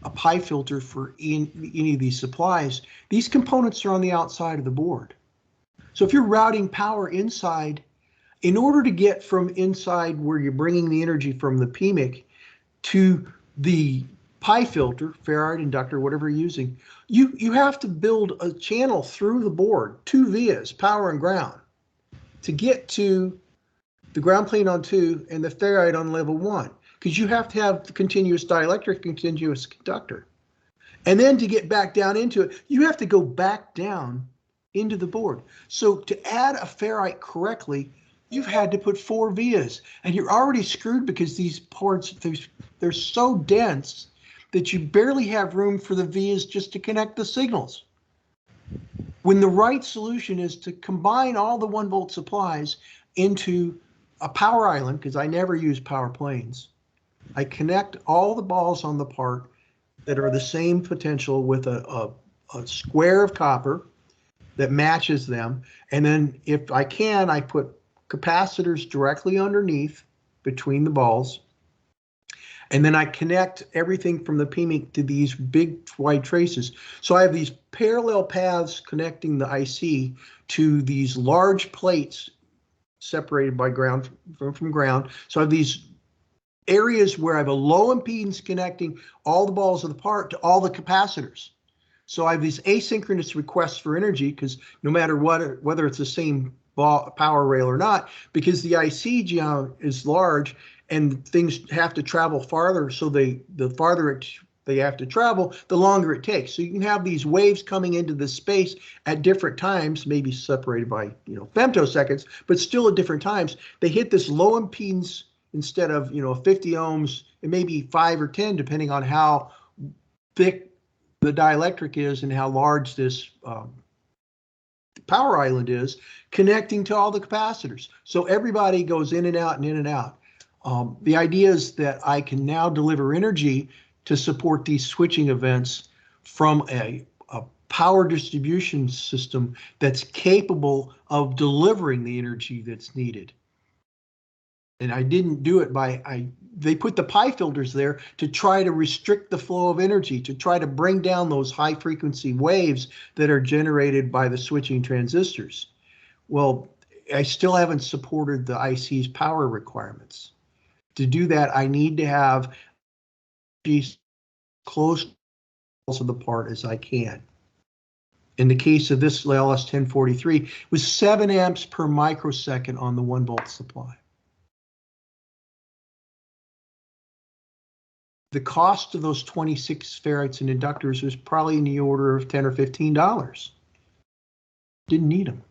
a pi filter for any of these supplies, these components are on the outside of the board. So if you're routing power inside, in order to get from inside where you're bringing the energy from the PMIC to the pi filter, ferrite, inductor, whatever you're using, you have to build a channel through the board, 2 vias, power and ground, to get to the ground plane on 2 and the ferrite on level 1, because you have to have the continuous dielectric, continuous conductor. And then to get back down into it, you have to go back down into the board. So to add a ferrite correctly, you've had to put 4 vias, and you're already screwed because these ports, they're so dense that you barely have room for the vias just to connect the signals. When the right solution is to combine all the 1-volt supplies into a power island, because I never use power planes. I connect all the balls on the part that are the same potential with a square of copper that matches them. And then if I can, I put capacitors directly underneath between the balls. And then I connect everything from the PMIC to these big wide traces. So I have these parallel paths connecting the IC to these large plates separated by ground from ground. So I have these areas where I have a low impedance connecting all the balls of the part to all the capacitors. So I have these asynchronous requests for energy, because no matter what, whether it's the same power rail or not, because the IC is large and things have to travel farther, so the farther they have to travel, the longer it takes. So you can have these waves coming into this space at different times, maybe separated by femtoseconds, but still at different times. They hit this low impedance instead of 50 ohms, it may be 5 or 10, depending on how thick the dielectric is and how large this power island is, connecting to all the capacitors. So everybody goes in and out and in and out. The idea is that I can now deliver energy to support these switching events from a power distribution system that's capable of delivering the energy that's needed. And I didn't do it they put the pi filters there to try to restrict the flow of energy, to try to bring down those high frequency waves that are generated by the switching transistors. Well, I still haven't supported the IC's power requirements. To do that, I need to have these close to the part as I can. In the case of this LS1043, it was 7 amps per microsecond on the 1 volt supply. The cost of those 26 ferrites and inductors was probably in the order of $10 or $15. Didn't need them.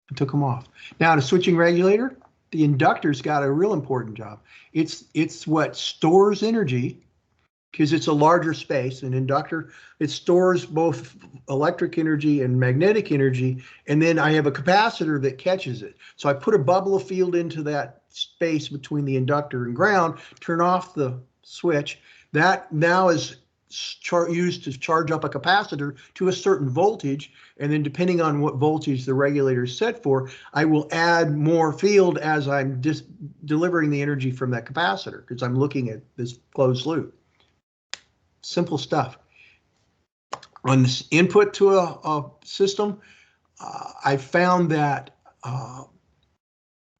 I took them off. Now, the switching regulator, the inductor's got a real important job. It's what stores energy, because it's a larger space. An inductor, it stores both electric energy and magnetic energy, and then I have a capacitor that catches it. So I put a bubble of field into that space between the inductor and ground, turn off the switch. That now is used to charge up a capacitor to a certain voltage, and then depending on what voltage the regulator is set for, I will add more field as I'm delivering the energy from that capacitor, because I'm looking at this closed loop. Simple stuff. On this input to a system, I found that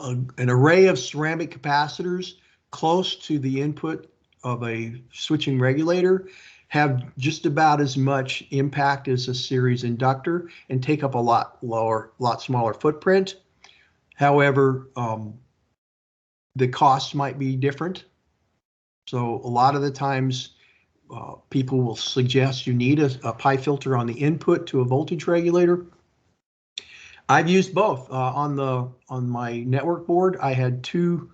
an array of ceramic capacitors close to the input of a switching regulator have just about as much impact as a series inductor and take up a lot smaller footprint. However, the costs might be different. So a lot of the times people will suggest you need a pi filter on the input to a voltage regulator. I've used both. On my network board, I had 2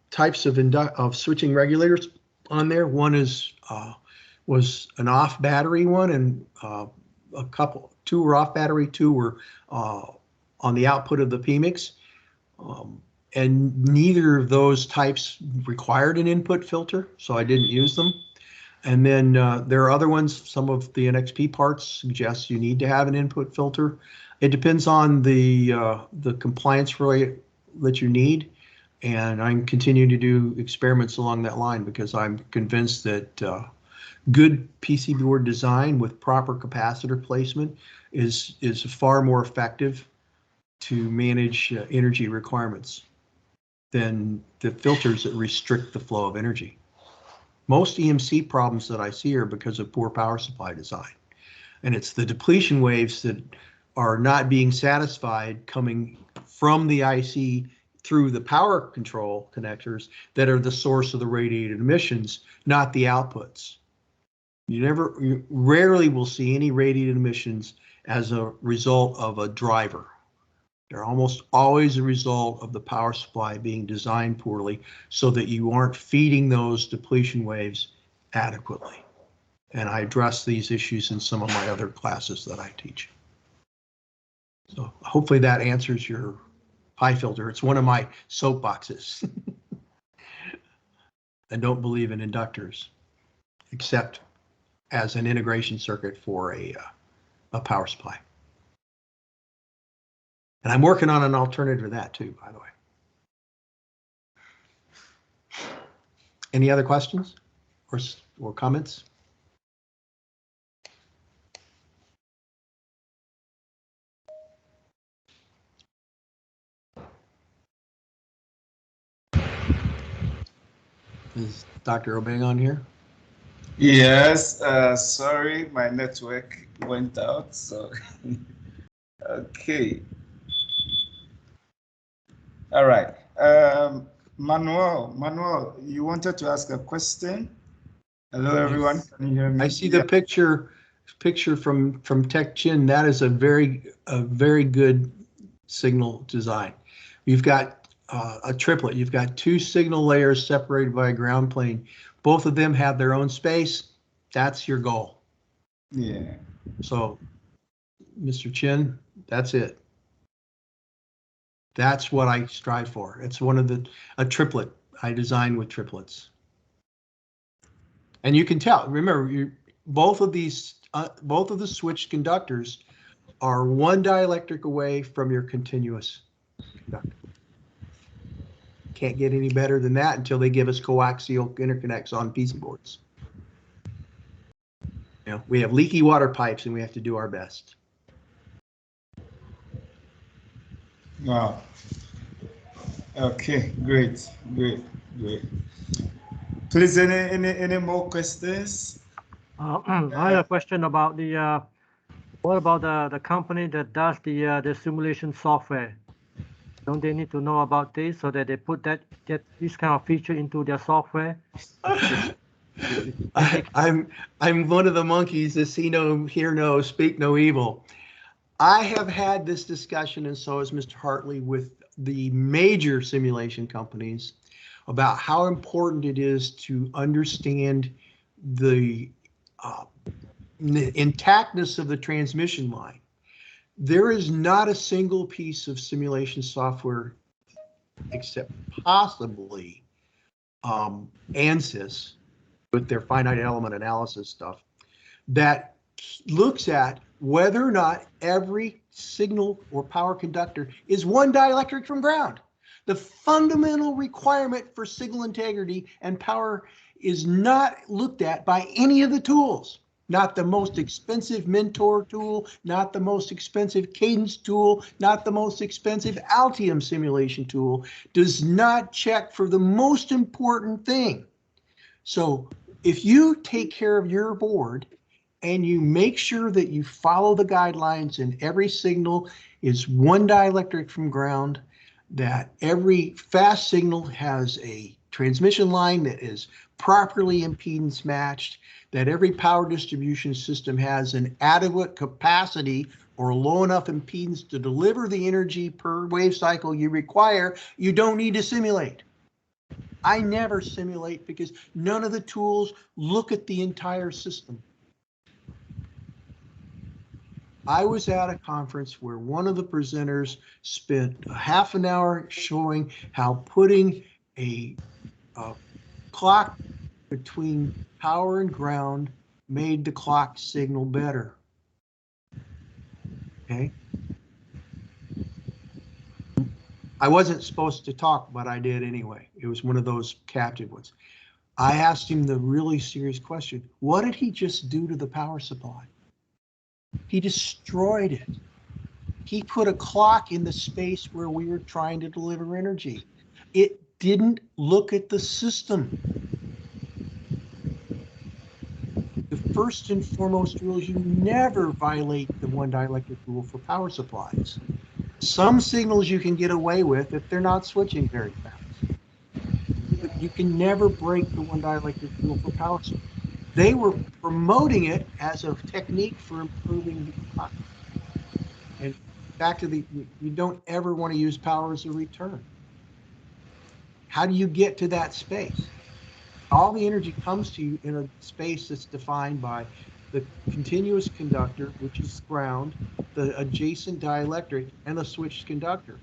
types of switching regulators on there. One was an off battery one, and 2 were off battery, 2 were on the output of the PMICs. And neither of those types required an input filter, so I didn't use them. And then there are other ones. Some of the NXP parts suggest you need to have an input filter. It depends on the compliance rate that you need. And I'm continuing to do experiments along that line, because I'm convinced that good PCB board design with proper capacitor placement is far more effective to manage energy requirements than the filters that restrict the flow of energy. Most EMC problems that I see are because of poor power supply design. And it's the depletion waves that are not being satisfied coming from the IC through the power control connectors that are the source of the radiated emissions, not the outputs. You rarely will see any radiated emissions as a result of a driver. They're almost always a result of the power supply being designed poorly, so that you aren't feeding those depletion waves adequately. And I address these issues in some of my other classes that I teach. So hopefully that answers your pi filter. It's one of my soapboxes. I don't believe in inductors. except as an integration circuit for a power supply. And I'm working on an alternative to that too, by the way. Any other questions or comments? Is Dr. Obeng on here? Yes, sorry, my network went out, so okay. All right. Manuel, you wanted to ask a question? Hello, everyone. Can you hear me? I see the picture from Tech Chin. That is a very good signal design. You've got a triplet. You've got two signal layers separated by a ground plane. Both of them have their own space. That's your goal. Yeah. So, Mr. Chin, that's it. That's what I strive for. It's a triplet. I design with triplets. And you can tell, remember, both of the switched conductors are one dielectric away from your continuous conductor. Can't get any better than that until they give us coaxial interconnects on PC boards. You know, we have leaky water pipes and we have to do our best. Wow. Okay, great. Please, any more questions? I have a question about what about the company that does the simulation software? Don't they need to know about this so that they get this kind of feature into their software? I'm one of the monkeys that see no, hear no, speak no evil. I have had this discussion, and so has Mr. Hartley, with the major simulation companies about how important it is to understand the intactness of the transmission line. There is not a single piece of simulation software, except possibly ANSYS with their finite element analysis stuff, that looks at whether or not every signal or power conductor is one dielectric from ground. The fundamental requirement for signal integrity and power is not looked at by any of the tools. Not the most expensive Mentor tool, not the most expensive Cadence tool, not the most expensive Altium simulation tool, does not check for the most important thing. So if you take care of your board and you make sure that you follow the guidelines and every signal is one dielectric from ground, that every fast signal has a transmission line that is properly impedance matched, that every power distribution system has an adequate capacity or low enough impedance to deliver the energy per wave cycle you require, you don't need to simulate. I never simulate because none of the tools look at the entire system. I was at a conference where one of the presenters spent a half an hour showing how putting a clock between power and ground made the clock signal better. Okay. I wasn't supposed to talk, but I did anyway. It was one of those captive ones. I asked him the really serious question. What did he just do to the power supply? He destroyed it. He put a clock in the space where we were trying to deliver energy. It didn't look at the system. The first and foremost rule is you never violate the one dielectric rule for power supplies. Some signals you can get away with if they're not switching very fast. But you can never break the one dielectric rule for power supplies. They were promoting it as a technique for improving the clock. And back to you don't ever want to use power as a return. How do you get to that space? All the energy comes to you in a space that's defined by the continuous conductor, which is ground, the adjacent dielectric, and the switched conductor.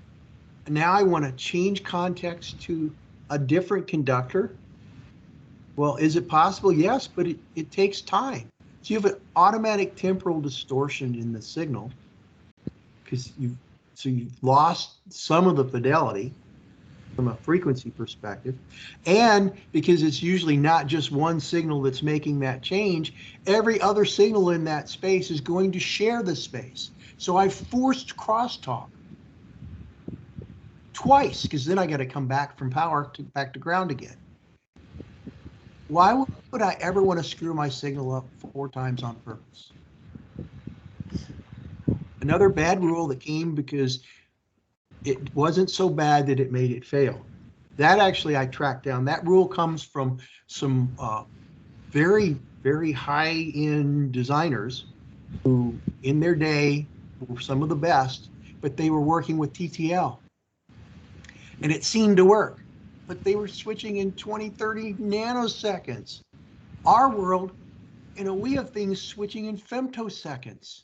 And now I want to change context to a different conductor. Well, is it possible? Yes, but it takes time. So you have an automatic temporal distortion in the signal because you've lost some of the fidelity from a frequency perspective. And because it's usually not just one signal that's making that change, every other signal in that space is going to share the space. So I forced crosstalk twice because then I got to come back from power to back to ground again. Why would I ever want to screw my signal up 4 times on purpose? Another bad rule that came because it wasn't so bad that it made it fail. That actually I tracked down. That rule comes from some very, very high-end designers who in their day were some of the best, but they were working with TTL. And it seemed to work, but they were switching in 20, 30 nanoseconds. Our world, we have things switching in femtoseconds.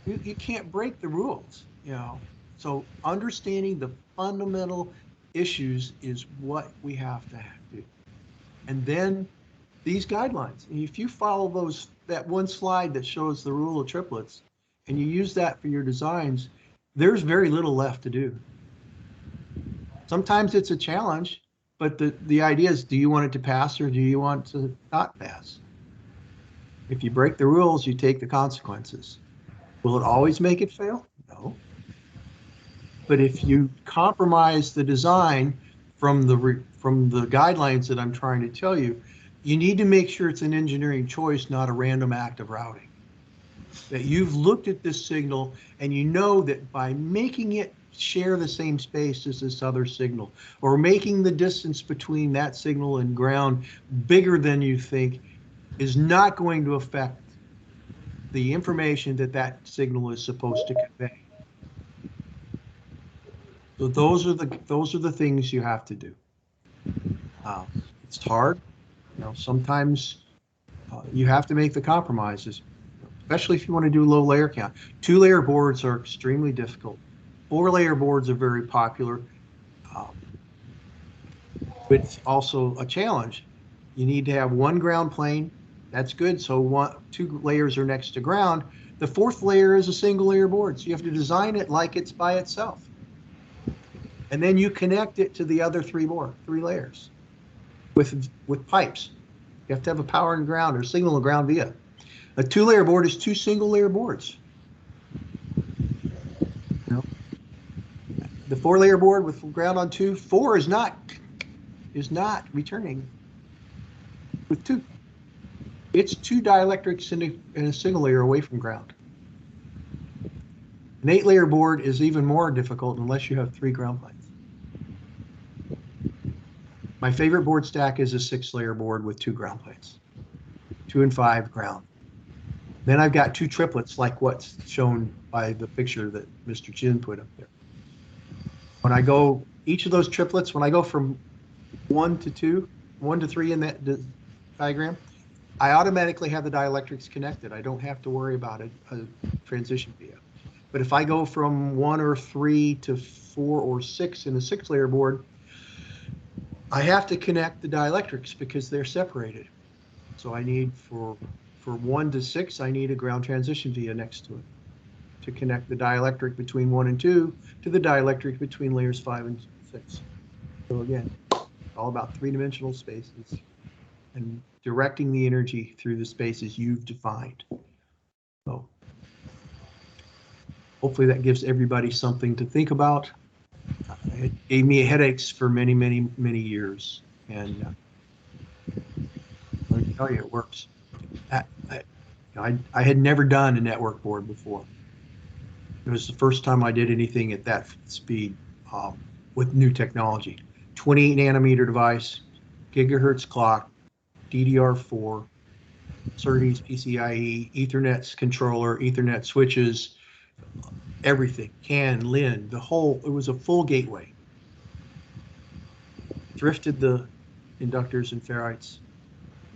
You can't break the rules, So understanding the fundamental issues is what we have to do. And then these guidelines, if you follow that one slide that shows the rule of triplets, and you use that for your designs, there's very little left to do. Sometimes it's a challenge, but the idea is, do you want it to pass or do you want to not pass? If you break the rules, you take the consequences. Will it always make it fail? No. But if you compromise the design from the guidelines that I'm trying to tell you, you need to make sure it's an engineering choice, not a random act of routing. That you've looked at this signal and you know that by making it share the same space as this other signal, or making the distance between that signal and ground bigger than you think, is not going to affect the information that signal is supposed to convey. So those are the things you have to do. It's hard, sometimes you have to make the compromises, especially if you want to do low layer count. 2-layer boards are extremely difficult. 4-layer boards are very popular, but it's also a challenge. You need to have one ground plane. That's good. So 2 layers are next to ground. The 4th layer is a single layer board. So you have to design it like it's by itself. And then you connect it to the other 3 layers with pipes. You have to have a power and ground or signal and ground via. A 2-layer board is 2 single layer boards. The 4-layer board with ground on 2, 4 is not returning with 2. It's 2 dielectrics in a single layer away from ground. An 8-layer board is even more difficult unless you have 3 ground planes. My favorite board stack is a 6-layer board with 2 ground planes, 2 and 5 ground. Then I've got 2 triplets like what's shown by the picture that Mr. Chin put up there. When I go, each of those triplets, when I go from 1 to 2, 1 to 3 in that diagram, I automatically have the dielectrics connected. I don't have to worry about a transition via. But if I go from 1 or 3 to 4 or 6 in a 6-layer board, I have to connect the dielectrics because they're separated. So I need for 1 to 6, I need a ground transition via next to it to connect the dielectric between 1 and 2 to the dielectric between layers 5 and 6. So again, all about 3-dimensional spaces and directing the energy through the spaces you've defined. So hopefully that gives everybody something to think about. It gave me headaches for many, many, many years, and let me tell you, it works. I had never done a network board before. It was the first time I did anything at that speed with new technology. 28 nanometer device, gigahertz clock, DDR4, SerDes, PCIe, Ethernet controller, Ethernet switches, everything, CAN, LIN, it was a full gateway. Drifted the inductors and ferrites,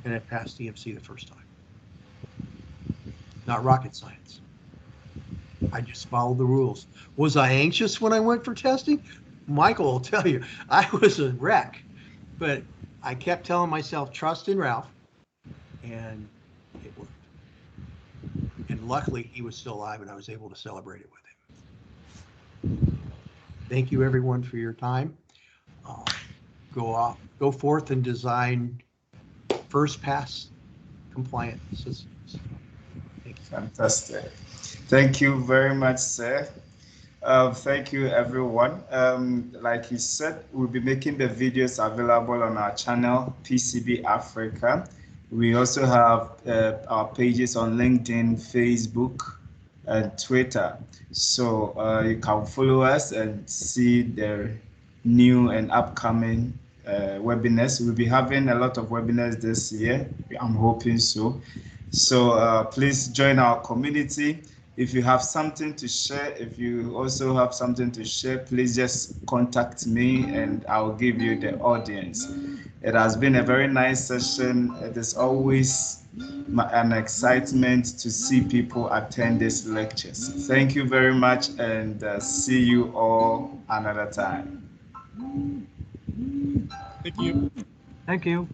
and it passed EMC the first time. Not rocket science. I just followed the rules. Was I anxious when I went for testing? Michael will tell you, I was a wreck, but I kept telling myself, trust in Ralph, and it worked. And luckily, he was still alive, and I was able to celebrate it with him. Thank you, everyone, for your time. Go forth and design first pass compliant systems. Thank you. Fantastic. Thank you very much, sir. Thank you, everyone. Like he said, we'll be making the videos available on our channel, PCB Africa. We also have our pages on LinkedIn, Facebook, and Twitter. So you can follow us and see the new and upcoming webinars. We'll be having a lot of webinars this year. I'm hoping so. So please join our community. If you have something to share, if you also have something to share, please just contact me and I'll give you the audience. It has been a very nice session. It is always an excitement to see people attend these lectures. Thank you very much and see you all another time. Thank you. Thank you.